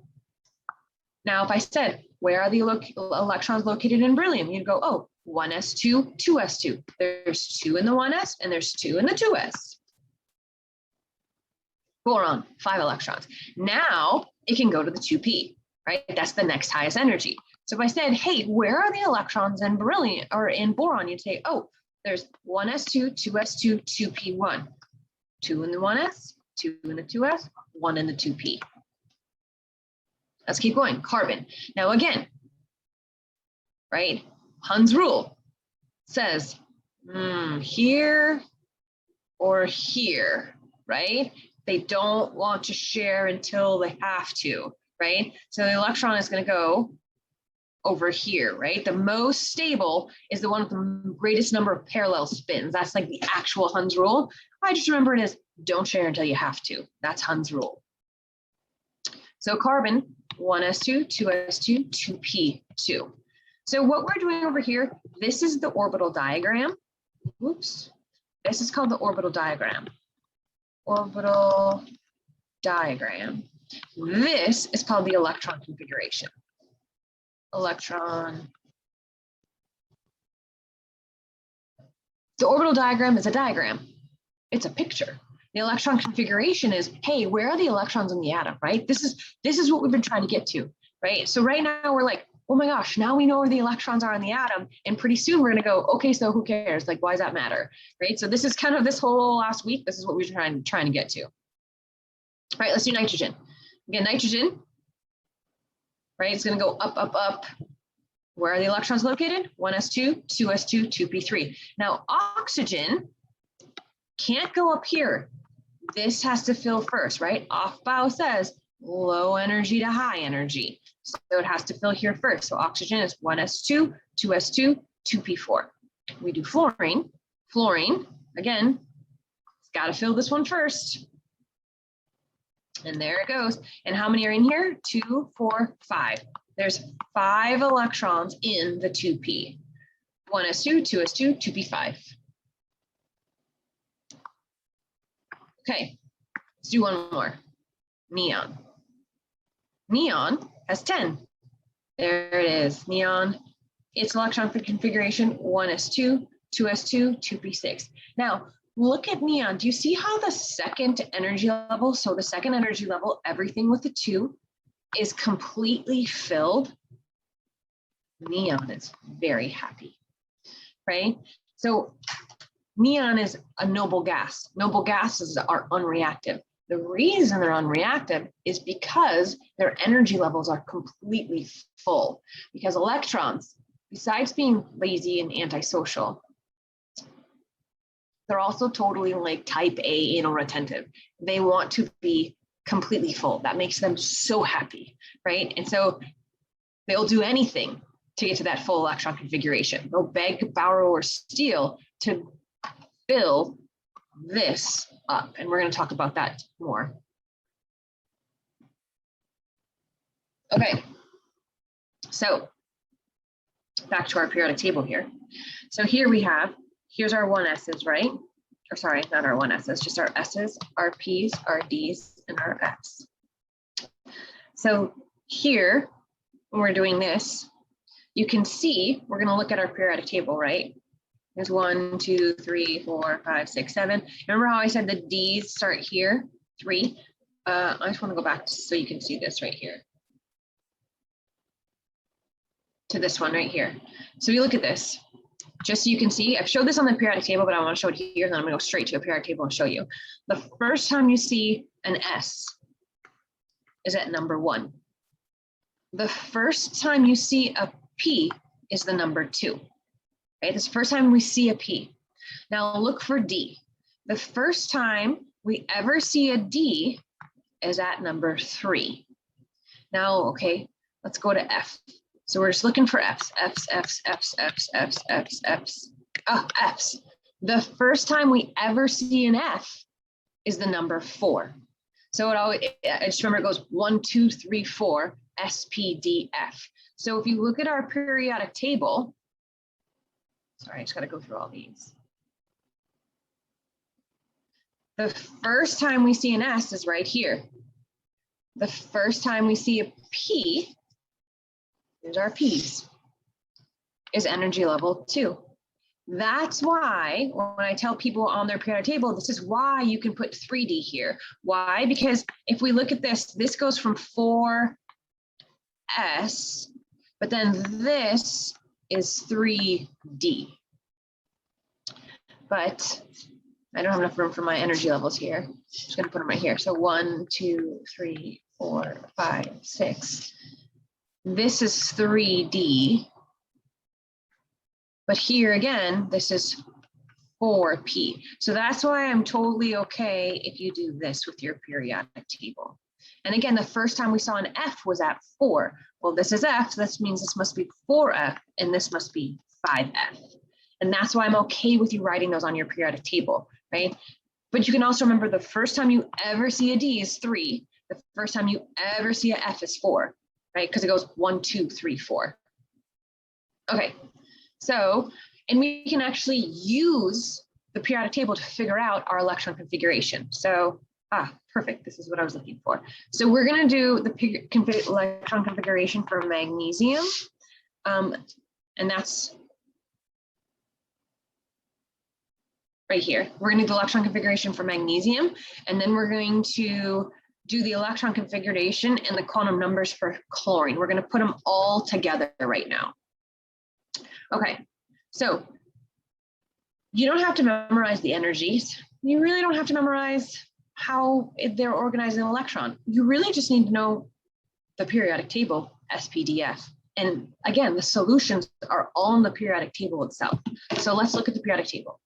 A: Now, if I said, where are the electrons located in beryllium? You'd go, oh, 1s2, 2s2. There's 2 in the 1s and there's 2 in the 2s. Boron, 5 electrons. Now it can go to the 2p, right? That's the next highest energy. So if I said, hey, where are the electrons in beryllium or in boron? You'd say, oh, there's 1s2, 2s2, 2p1. 2 in the 1s, 2 in the 2s, 1 in the 2p. Let's keep going. Carbon. Now again, right? Hund's rule says here or here, right? They don't want to share until they have to, right? So the electron is going to go over here, right? The most stable is the one with the greatest number of parallel spins. That's like the actual Hund's rule. I just remember it as don't share until you have to. That's Hund's rule. So carbon, 1s2, 2s2, 2p2. So what we're doing over here, this is the orbital diagram. Oops. This is called the orbital diagram. Orbital diagram. This is called the electron configuration. Electron. The orbital diagram is a diagram. It's a picture. The electron configuration is, hey, where are the electrons in the atom, right? This is what we've been trying to get to, right? So right now we're like, oh my gosh, now we know where the electrons are in the atom. And pretty soon we're gonna go, okay, so who cares? Like, why does that matter, right? So this is kind of this whole last week, this is what we're trying to get to. All right, let's do nitrogen. Again, nitrogen, right? It's gonna go up, up, up. Where are the electrons located? 1s2, 2s2, 2p3. Now, oxygen can't go up here. This has to fill first, right? Off-bow says low energy to high energy. So it has to fill here first. So oxygen is 1s2, 2s2, 2p4. We do fluorine. Fluorine, again, it's got to fill this one first. And there it goes. And how many are in here? 2, 4, 5. There's 5 electrons in the 2p. 1s2, 2s2, 2p5. Okay, let's do one more. Neon. Neon has 10. There it is, neon. Its electron configuration, 1s2, 2s2, 2p6. Now, look at neon. Do you see how the second energy level, so the second energy level, everything with the 2, is completely filled? Neon is very happy, right? So neon is a noble gas. Noble gases are unreactive. The reason they're unreactive is because their energy levels are completely full. Because electrons, besides being lazy and antisocial, they're also totally like type A anal retentive. They want to be completely full. That makes them so happy, right? And so they'll do anything to get to that full electron configuration. They'll beg, borrow, or steal to fill this up. And we're going to talk about that more. Okay, so back to our periodic table here. So here we have, here's our 1s's, right? Or sorry, not our 1s's, just our s's, our p's, our d's, and our f's. So here, when we're doing this, you can see, we're going to look at our periodic table, right? There's 1, 2, 3, 4, 5, 6, 7. Remember how I said the D's start here? 3. I just want to go back so you can see this right here. To this one right here. So you look at this, just so you can see, I've showed this on the periodic table, but I want to show it here, and then I'm going to go straight to a periodic table and show you. The first time you see an S is at number 1. The first time you see a P is the number 2. Right? This is the first time we see a P. Now look for D. The first time we ever see a D is at number 3. Now, okay, let's go to F. So we're just looking for F's, F's, F's, F's, F's, F's, F's, F's. Oh, F's. The first time we ever see an F is the number 4. So I just remember it goes 1, 2, 3, 4, S, P, D, F. So if you look at our periodic table, sorry, I just got to go through all these. The first time we see an S is right here. The first time we see a P, here's our P's, is energy level 2. That's why when I tell people on their periodic table, this is why you can put 3D here. Why? Because if we look at this, this goes from 4S, but then this is 3D. But I don't have enough room for my energy levels here. I'm just going to put them right here. So 1, 2, 3, 4, 5, 6. This is 3D. But here again, this is 4P. So that's why I'm totally okay if you do this with your periodic table. And again, the first time we saw an F was at 4. Well, this is F, so this means this must be 4F, and this must be 5F. And that's why I'm okay with you writing those on your periodic table, right? But you can also remember the first time you ever see a D is 3. The first time you ever see a F is 4, right? Because it goes 1, 2, 3, 4. Okay, so, and we can actually use the periodic table to figure out our electron configuration. So Perfect. This is what I was looking for. So we're going to do the electron configuration for magnesium. And that's right here. We're going to do the electron configuration for magnesium, and then we're going to do the electron configuration and the quantum numbers for chlorine. We're going to put them all together right now. Okay, so you don't have to memorize the energies. You really don't have to memorize how they're organized in an electron. You really just need to know the periodic table, SPDF. And again, the solutions are all in the periodic table itself. So let's look at the periodic table.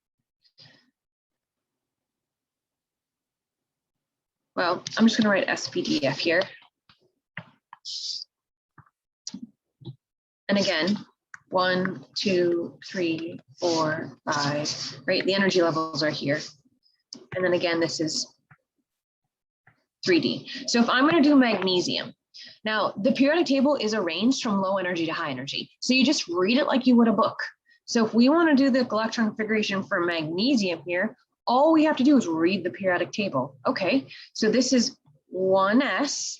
A: Well, I'm just going to write SPDF here. And again, 1, 2, 3, 4, 5, right? The energy levels are here. And then again, this is 3D. So if I'm going to do magnesium, now the periodic table is arranged from low energy to high energy. So you just read it like you would a book. So if we want to do the electron configuration for magnesium here, all we have to do is read the periodic table. Okay, so this is 1s,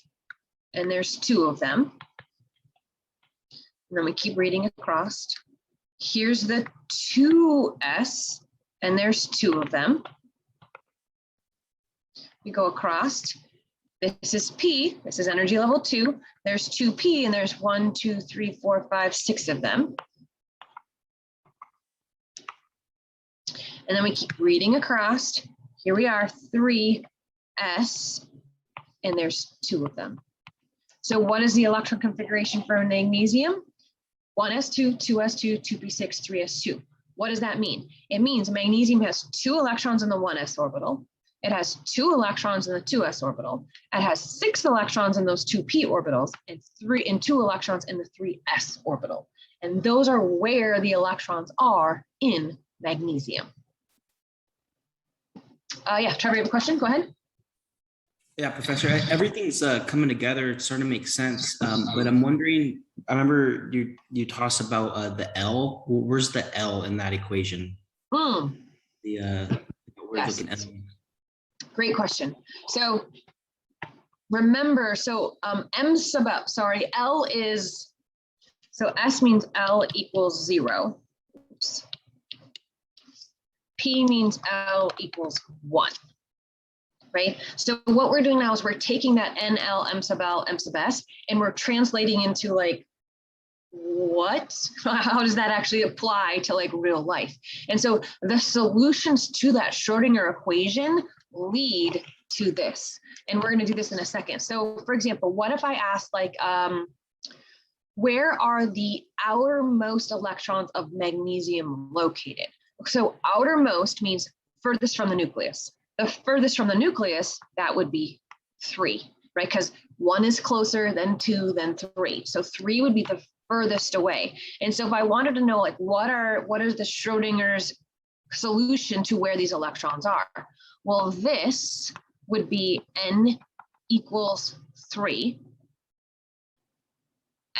A: and there's 2 of them. And then we keep reading across. Here's the 2s, and there's 2 of them. We go across. This is P, this is energy level 2. There's 2P, and there's 1, 2, 3, 4, 5, 6 of them. And then we keep reading across. Here we are, 3s, and there's 2 of them. So what is the electron configuration for magnesium? 1s2, 2s2, 2p6, 3s2. What does that mean? It means magnesium has 2 electrons in the 1s orbital. It has 2 electrons in the 2s orbital. It has 6 electrons in those 2p orbitals and 2 electrons in the 3s orbital. And those are where the electrons are in magnesium. Yeah, Trevor, you have a question? Go ahead.
B: Yeah, Professor, everything's coming together. It's starting to make sense. But I'm wondering, I remember you tossed about the L. Where's the L in that equation? We're
A: Yes.
B: looking at.
A: Great question. So remember, M sub up, sorry, L is, so S means L equals 0. Oops. P means L equals 1. Right? So what we're doing now is we're taking that NL, M sub L, M sub S, and we're translating into like, what? How does that actually apply to like real life? And so the solutions to that Schrodinger equation lead to this. And we're going to do this in a second. So for example, what if I asked like, where are the outermost electrons of magnesium located? So outermost means furthest from the nucleus. The furthest from the nucleus, that would be 3, right? Because 1 is closer, then 2, then 3. So 3 would be the furthest away. And so if I wanted to know, like, what is the Schrodinger's solution to where these electrons are? Well, this would be N equals 3.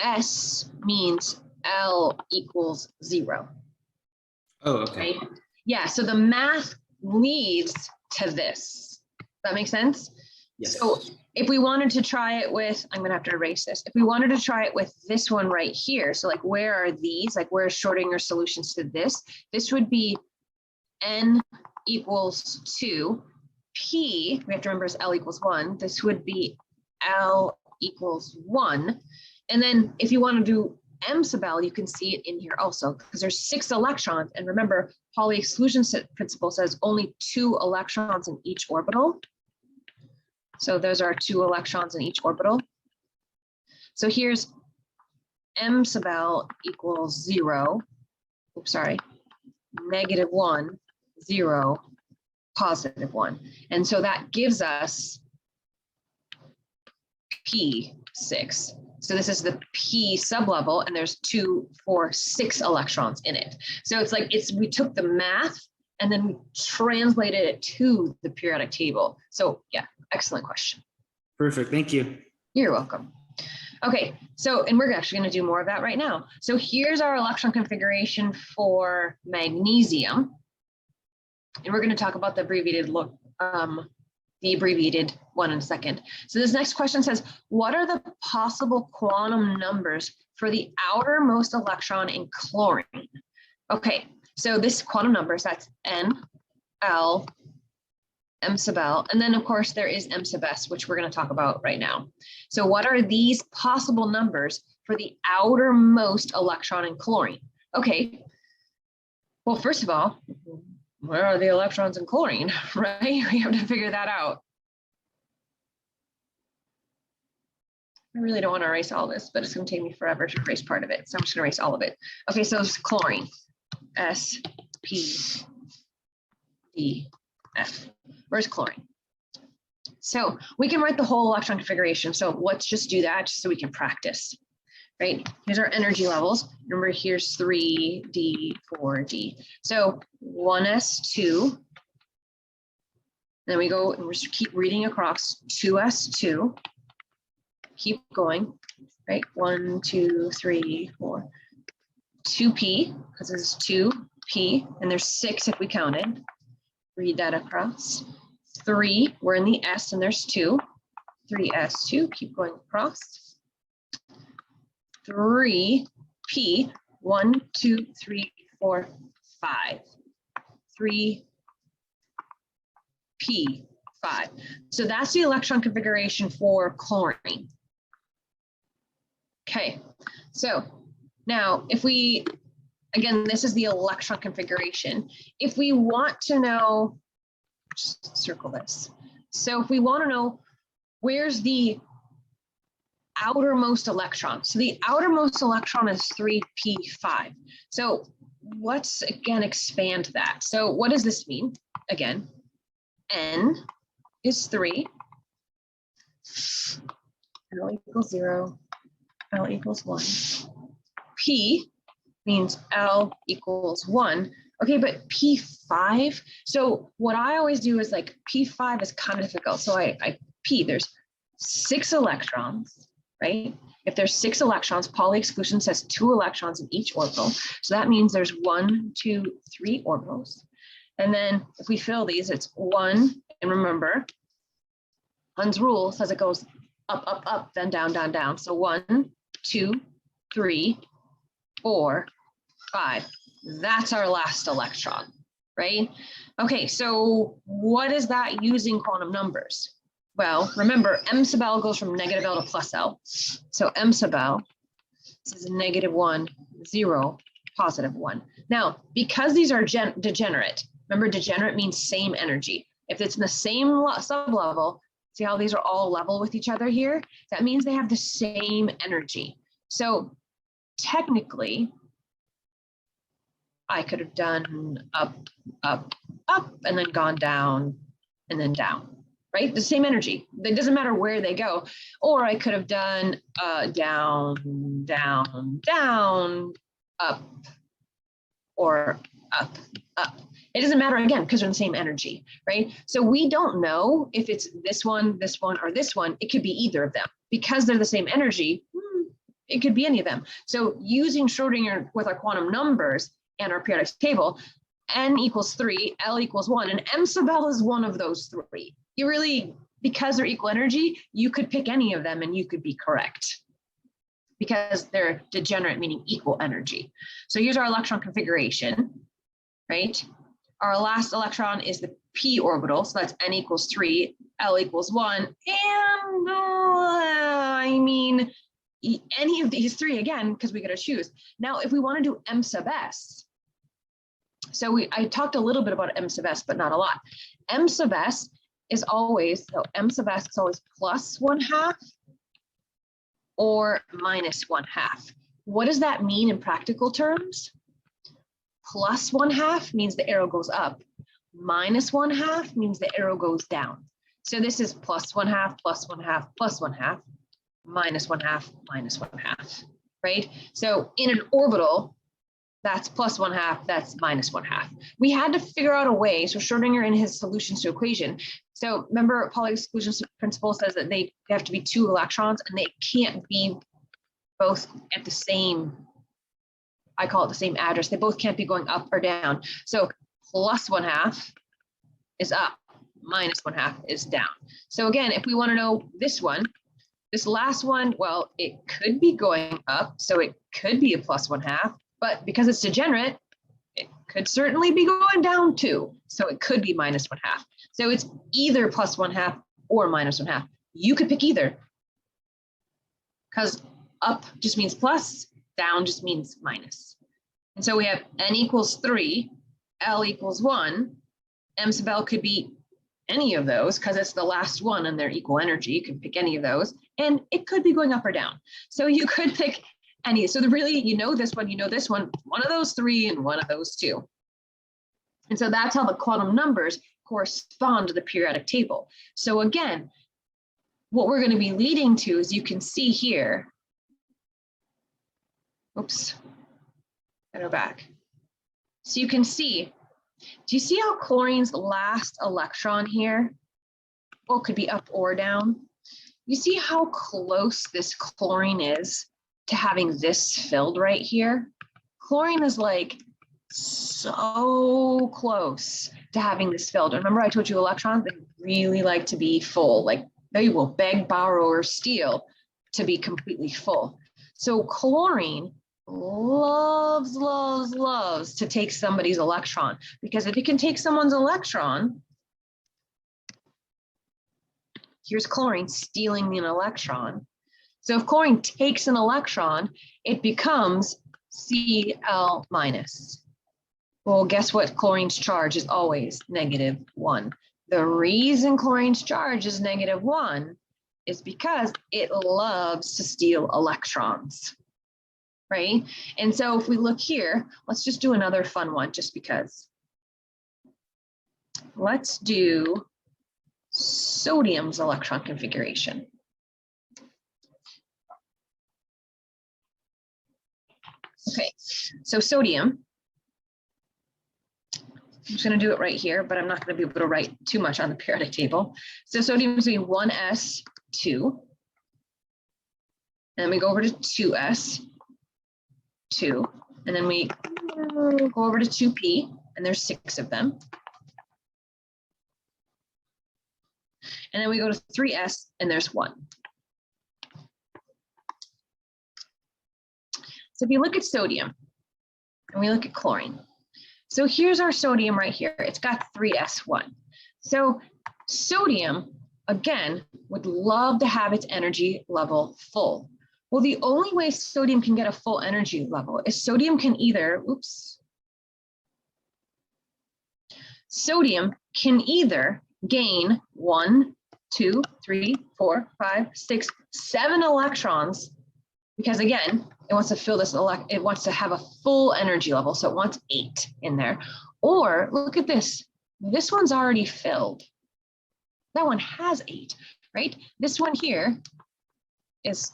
A: S means L equals 0.
B: Oh, okay.
A: Right? Yeah, so the math leads to this. Does that make sense?
B: Yes.
A: So if we wanted to try it with, I'm gonna have to erase this. If we wanted to try it with this one right here, so like where are these? Like where are Schrodinger solutions to this? This would be N equals 2. P, we have to remember is L equals 1. This would be L equals 1. And then if you want to do M sub L, you can see it in here also because there's 6 electrons. And remember, Pauli exclusion principle says only 2 electrons in each orbital. So those are 2 electrons in each orbital. So here's M sub L equals 0. Oops, sorry. -1, 0, +1. And so that gives us P6. So this is the P sublevel, and there's 2, 4, 6 electrons in it. So it's like we took the math and then we translated it to the periodic table. So yeah, excellent question.
B: Perfect. Thank you.
A: You're welcome. Okay, so, and we're actually going to do more of that right now. So here's our electron configuration for magnesium. And we're going to talk about the abbreviated the abbreviated one in a second. So this next question says, what are the possible quantum numbers for the outermost electron in chlorine? Okay, so this quantum numbers, that's N, L, M sub L, and then of course there is M sub S, which we're going to talk about right now. So what are these possible numbers for the outermost electron in chlorine? Okay, well, first of all, where are the electrons in chlorine, right? We have to figure that out. I really don't want to erase all this, but it's going to take me forever to erase part of it. So I'm just going to erase all of it. Okay, so it's chlorine, S, P, D, F. Where's chlorine? So we can write the whole electron configuration. So let's just do that just so we can practice, right? Here's our energy levels. Remember, here's 3D, 4D. So 1s2. Then we go and we just keep reading across 2s2. Keep going, right? 1, 2, 3, 4. 2p, because this is 2p, and there's 6 if we counted. Read that across. 3, we're in the S, and there's 2. 3s2, keep going across. 3p, 1, 2, 3, 4, 5. 3p, 5. So that's the electron configuration for chlorine. Okay, so now if we, again, this is the electron configuration. If we want to know, just circle this. So if we want to know where's the outermost electron, so the outermost electron is 3p5. So let's again expand that. So what does this mean? Again, N is 3, L equals 0, L equals 1. P means L equals 1. Okay, but P5, so what I always do is like P5 is kind of difficult. So there's 6 electrons, right? If there's 6 electrons, Pauli exclusion says 2 electrons in each orbital. So that means there's 1, 2, 3 orbitals. And then if we fill these, it's 1, and remember, Hund's rule says it goes up, up, up, then down, down, down. So 1, 2, 3, 4, 5. That's our last electron, right? Okay, so what is that using quantum numbers? Well, remember, M sub L goes from negative L to plus L. So M sub L, this is -1, 0, +1. Now, because these are degenerate, remember degenerate means same energy. If it's in the same sublevel, see how these are all level with each other here? That means they have the same energy. So technically, I could have done up, up, up, and then gone down, and then down, right? The same energy. It doesn't matter where they go. Or I could have done down, down, down, up, or up, up. It doesn't matter, again, because they're the same energy, right? So we don't know if it's this one, or this one. It could be either of them. Because they're the same energy, it could be any of them. So using Schrodinger with our quantum numbers and our periodic table, N equals 3, L equals 1, and M sub L is one of those 3. You really, because they're equal energy, you could pick any of them and you could be correct because they're degenerate, meaning equal energy. So here's our electron configuration, right? Our last electron is the p orbital, so that's N equals 3, L equals 1, and I mean, any of these 3 again, because we got to choose. Now, if we want to do M sub S, so I talked a little bit about M sub S, but not a lot. M sub S is always, so M sub S is always +1/2 or -1/2. What does that mean in practical terms? +1/2 means the arrow goes up. -1/2 means the arrow goes down. So this is +1/2, +1/2, +1/2, -1/2, -1/2, right? So in an orbital, that's +1/2, that's -1/2. We had to figure out a way, so Schrodinger in his solutions to equation. So remember, Pauli exclusion principle says that they have to be 2 electrons and they can't be both at the same, I call it the same address. They both can't be going up or down. So +1/2 is up, -1/2 is down. So again, if we want to know this one, this last one, well, it could be going up, so it could be a +1/2, but because it's degenerate, it could certainly be going down too. So it could be -1/2. So it's either +1/2 or -1/2. You could pick either, because up just means plus, down just means minus. And so we have n equals 3, L equals 1. M sub L could be any of those because it's the last one and they're equal energy. You can pick any of those, and it could be going up or down. So you could pick any. So really, you know this one, one of those 3 and one of those 2. And so that's how the quantum numbers correspond to the periodic table. So again, what we're going to be leading to is you can see here. Oops, I go back. So you can see, do you see how chlorine's last electron here? Oh, it could be up or down. You see how close this chlorine is to having this filled right here? Chlorine is like so close to having this filled. Remember I told you electrons, they really like to be full. Like they will beg, borrow, or steal to be completely full. So chlorine loves, loves, loves to take somebody's electron, because if it can take someone's electron, here's chlorine stealing an electron. So if chlorine takes an electron, it becomes Cl minus. Well, guess what? Chlorine's charge is always -1. The reason chlorine's charge is -1 is because it loves to steal electrons, right? And so if we look here, let's just do another fun one just because. Let's do sodium's electron configuration. Okay, so sodium, I'm just going to do it right here, but I'm not going to be able to write too much on the periodic table. So sodium is going to be 1s2, and then we go over to 2s, 2, and then we go over to 2p, and there's 6 of them. And then we go to 3s, and there's 1. So if you look at sodium, and we look at chlorine, so here's our sodium right here. It's got 3s1. So sodium, again, would love to have its energy level full. Well, the only way sodium can get a full energy level is sodium can either, sodium can either gain 1, 2, 3, 4, 5, 6, 7 electrons, because again, it wants to fill this, it wants to have a full energy level, so it wants 8 in there. Or look at this, this one's already filled. That one has 8, right? This one here is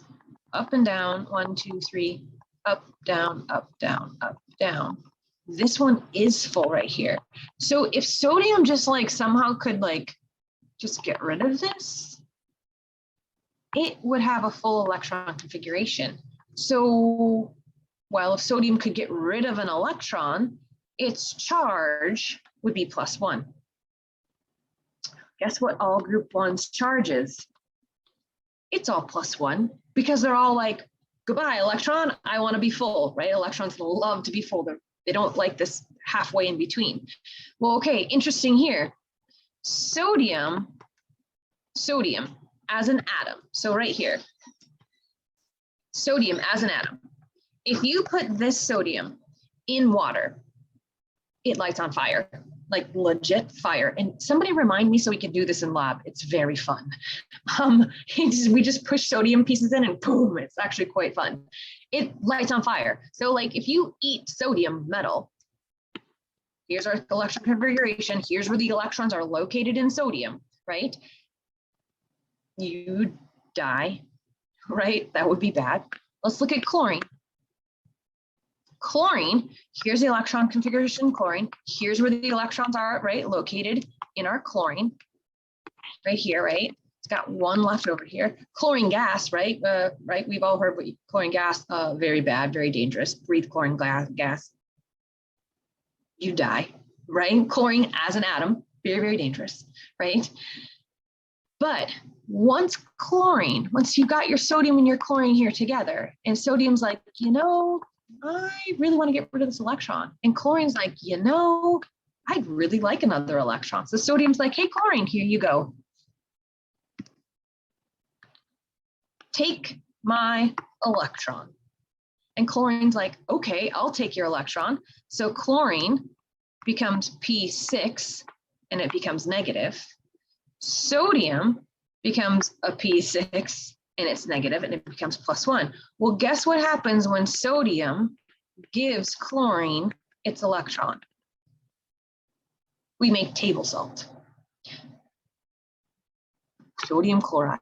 A: up and down, 1, 2, 3, up, down, up, down, up, down. This one is full right here. So if sodium just like somehow could like just get rid of this, it would have a full electron configuration. So, well, if sodium could get rid of an electron, its charge would be +1. Guess what all group 1's charge is? It's all +1, because they're all like, goodbye, electron, I want to be full, right? Electrons love to be full. They don't like this halfway in between. Well, okay, interesting here. Sodium as an atom. So right here, sodium as an atom. If you put this sodium in water, it lights on fire, like legit fire. And somebody remind me so we can do this in lab. It's very fun. We just push sodium pieces in and boom, it's actually quite fun. It lights on fire. So like if you eat sodium metal, here's our electron configuration. Here's where the electrons are located in sodium, right? You die, right? That would be bad. Let's look at chlorine. Chlorine, here's the electron configuration chlorine. Here's where the electrons are, right? Located in our chlorine, right here, right? It's got 1 left over here. Chlorine gas, right? Right, we've all heard what chlorine gas, very bad, very dangerous. Breathe chlorine gas, you die, right? Chlorine as an atom, very, very dangerous, right? But once you've got your sodium and your chlorine here together, and sodium's like, you know, I really want to get rid of this electron. And chlorine's like, you know, I'd really like another electron. So sodium's like, hey, chlorine, here you go. Take my electron. And chlorine's like, okay, I'll take your electron. So chlorine becomes P6 and it becomes negative. Sodium becomes a P6 and it's negative and it becomes +1. Well, guess what happens when sodium gives chlorine its electron? We make table salt. Sodium chloride.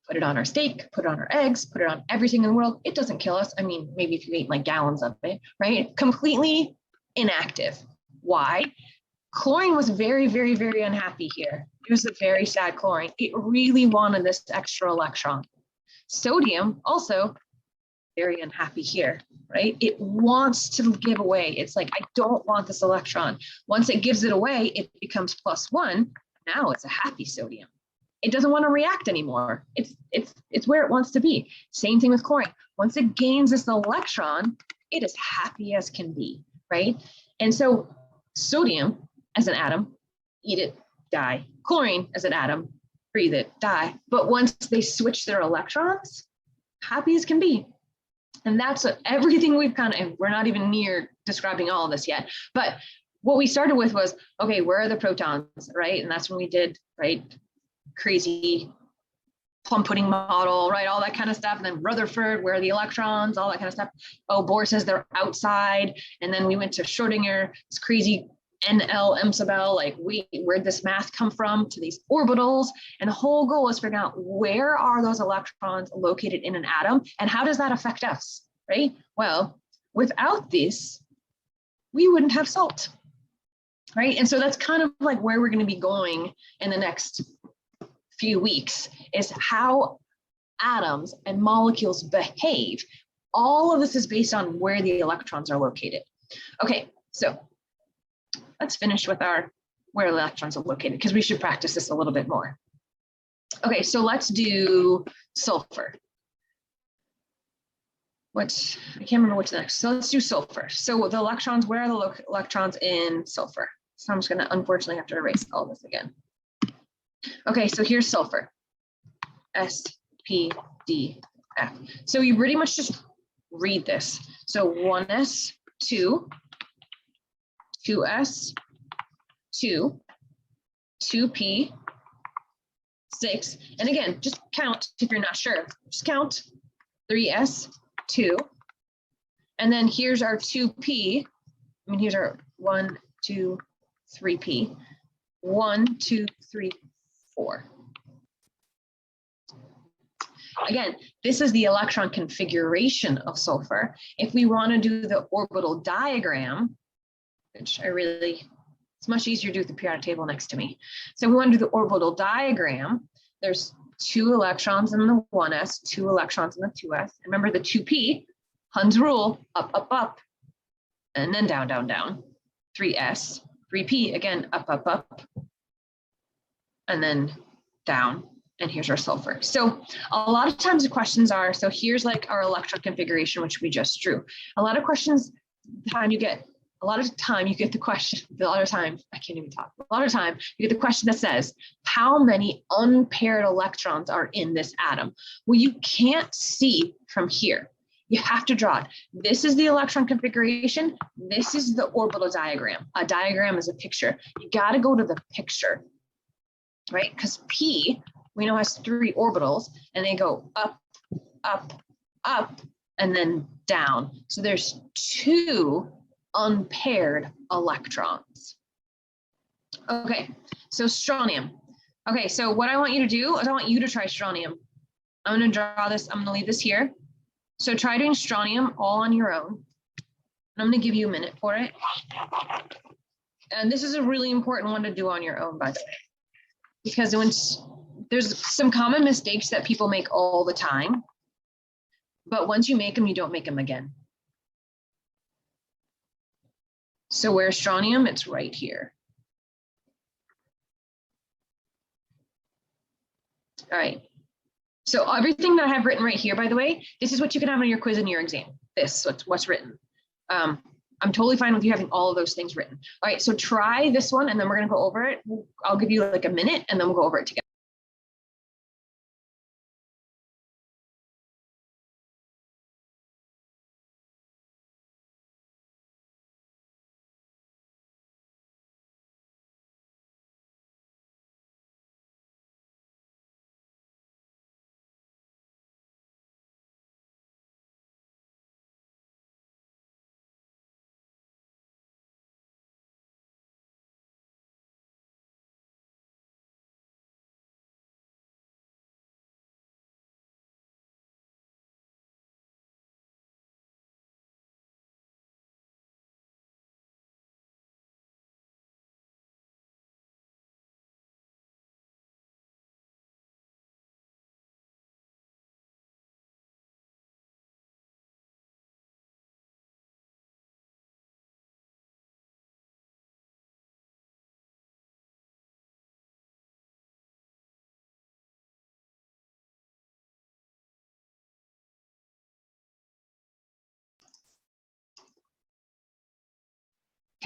A: Put it on our steak, put it on our eggs, put it on everything in the world. It doesn't kill us. I mean, maybe if you ate like gallons of it, right? Completely inactive. Why? Chlorine was very, very, very unhappy here. It was a very sad chlorine. It really wanted this extra electron. Sodium also very unhappy here, right? It wants to give away. It's like, I don't want this electron. Once it gives it away, it becomes +1. Now it's a happy sodium. It doesn't want to react anymore. It's where it wants to be. Same thing with chlorine. Once it gains this electron, it is happy as can be, right? And so sodium as an atom, eat it, die. Chlorine as an atom, breathe it, die. But once they switch their electrons, happy as can be. And that's everything we've kind of, we're not even near describing all of this yet, but what we started with was, okay, where are the protons, right? And that's when we did, right, crazy plum pudding model, right? All that kind of stuff. And then Rutherford, where are the electrons, all that kind of stuff. Oh, Bohr says they're outside. And then we went to Schrodinger, this crazy NL Emsabel, like where'd this math come from, to these orbitals. And the whole goal is figuring out where are those electrons located in an atom and how does that affect us, right? Well, without this, we wouldn't have salt, right? And so that's kind of like where we're going to be going in the next few weeks, is how atoms and molecules behave. All of this is based on where the electrons are located. Okay, so let's finish with our where electrons are located, because we should practice this a little bit more. Okay, so let's do sulfur. I can't remember what's next. So let's do sulfur. So the electrons, where are the electrons in sulfur? So I'm just going to unfortunately have to erase all this again. Okay, so here's sulfur. S, P, D, F. So you pretty much just read this. So 1s, 2, 2s, 2, 2p, 6. And again, just count if you're not sure. Just count 3s, 2. And then here's our 2p. I mean, here's our 1, 2, 3p. 1, 2, 3, 4. Again, this is the electron configuration of sulfur. If we want to do the orbital diagram, which it's much easier to do with the periodic table next to me. So we want to do the orbital diagram. There's 2 electrons in the 1s, 2 electrons in the 2s. Remember the 2p, Hund's rule, up, up, up, and then down, down, down. 3s, 3p, again, up, up, up, and then down. And here's our sulfur. So a lot of times the questions are, so here's like our electron configuration, which we just drew. A lot of time you get the question, a lot of time you get the question that says, how many unpaired electrons are in this atom? Well, you can't see from here. You have to draw it. This is the electron configuration. This is the orbital diagram. A diagram is a picture. You got to go to the picture, right? Because P, we know, has 3 orbitals and they go up, up, up, and then down. So there's 2 unpaired electrons. Okay, so strontium. Okay, so what I want you to do is I want you to try strontium. I'm going to draw this. I'm going to leave this here. So try doing strontium all on your own. And I'm going to give you a minute for it. And this is a really important one to do on your own, by the way, because there's some common mistakes that people make all the time, but once you make them, you don't make them again. So where's strontium? It's right here. All right. So everything that I have written right here, by the way, this is what you can have on your quiz and your exam. This, what's written. I'm totally fine with you having all of those things written. All right, so try this one and then we're gonna go over it. I'll give you like a minute and then we'll go over it together.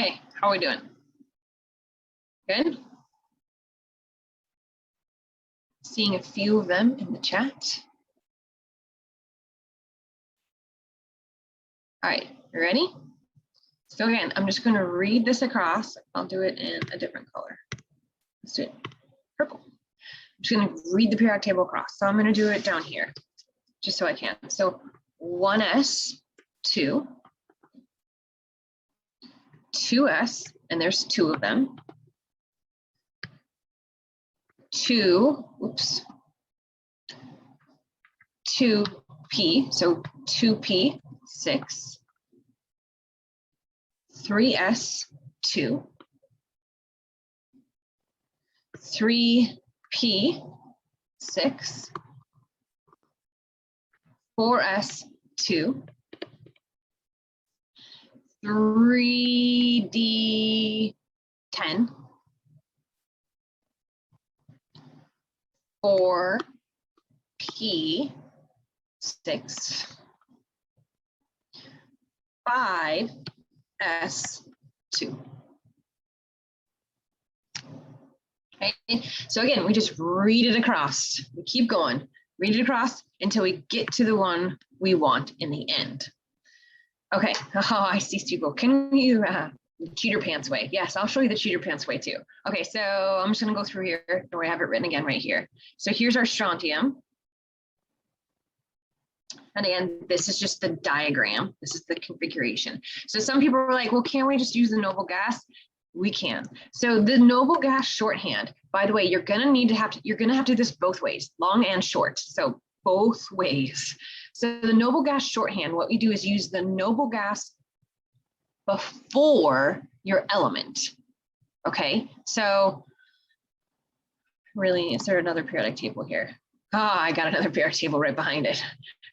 A: Okay, how are we doing? Good? Seeing a few of them in the chat. All right, you ready? So again, I'm just gonna read this across. I'll do it in a different color. Let's do it purple. I'm just gonna read the periodic table across. So I'm gonna do it down here, just so I can. So 1s, 2, 2s, and there's 2 of them. 2p, so 2p, 6, 3s, 2, 3p, 6, 4s, 2, 3d, 10, 4p, 6, 5s, 2. Okay, so again, we just read it across. We keep going, read it across until we get to the one we want in the end. Okay, oh, I see people. Can you, cheater pants way? Yes, I'll show you the cheater pants way too. Okay, so I'm just gonna go through here, or I have it written again right here. So here's our strontium. And again, this is just the diagram. This is the configuration. So some people are like, well, can't we just use the noble gas? We can. So the noble gas shorthand, by the way, you're gonna have to do this both ways, long and short. So both ways. So the noble gas shorthand, what we do is use the noble gas before your element. Okay, so really, is there another periodic table here? Ah, I got another periodic table right behind it.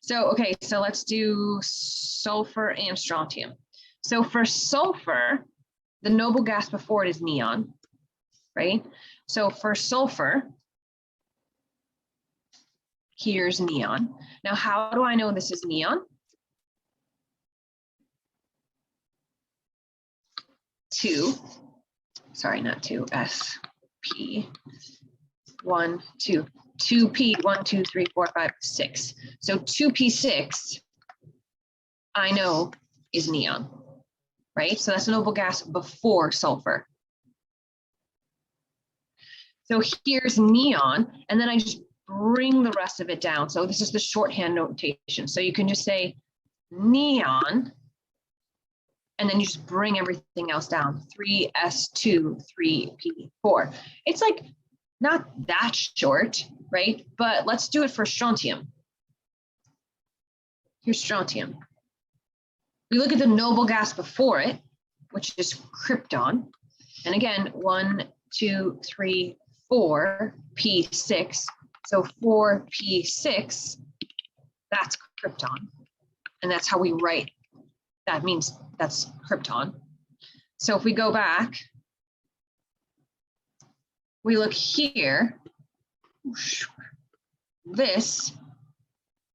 A: So, okay, so let's do sulfur and strontium. So for sulfur, the noble gas before it is neon, right? So for sulfur, here's neon. Now, how do I know this is neon? 2, sorry, not 2, S, P, 1, 2, 2P, 1, 2, 3, 4, 5, 6. So 2P6, I know is neon, right? So that's a noble gas before sulfur. So here's neon, and then I just bring the rest of it down. So this is the shorthand notation. So you can just say neon, and then you just bring everything else down. 3s2, 3p4. It's like not that short, right? But let's do it for strontium. Here's strontium. We look at the noble gas before it, which is krypton. And again, 1, 2, 3, 4, P6. So 4P6, that's krypton. And that's how we write. That means that's krypton. So if we go back, we look here. this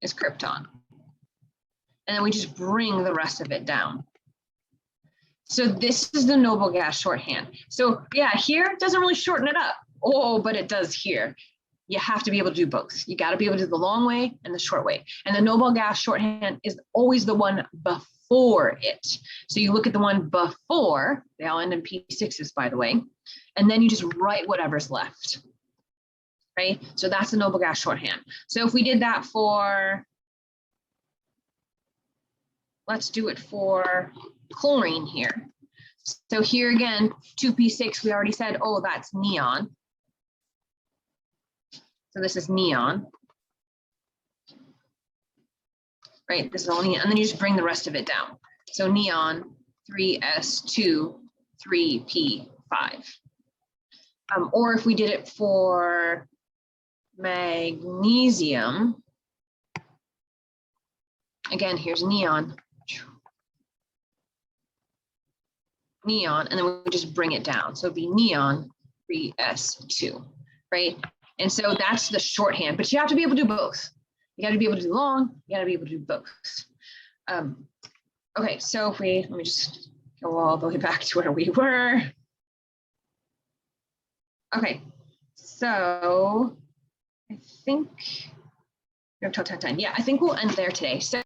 A: is krypton. And then we just bring the rest of it down. So this is the noble gas shorthand. So yeah, here it doesn't really shorten it up. Oh, but it does here. You have to be able to do both. You got to be able to do the long way and the short way. And the noble gas shorthand is always the one before it. So you look at the one before, they all end in P6s, by the way, and then you just write whatever's left. Right? So that's the noble gas shorthand. So if we did that for, let's do it for chlorine here. So here again, 2P6, we already said, oh, that's neon. So this is neon. Right, this is only, and then you just bring the rest of it down. So neon, 3s2, 3p5. Or if we did it for magnesium, again, here's neon, neon, and then we just bring it down. So it'd be neon, 3s2, right? And so that's the shorthand, but you have to be able to do both. You got to be able to do long, you got to be able to do both. Okay, so if we, let me just go all the way back to where we were. Okay, so I think, yeah, I think we'll end there today. So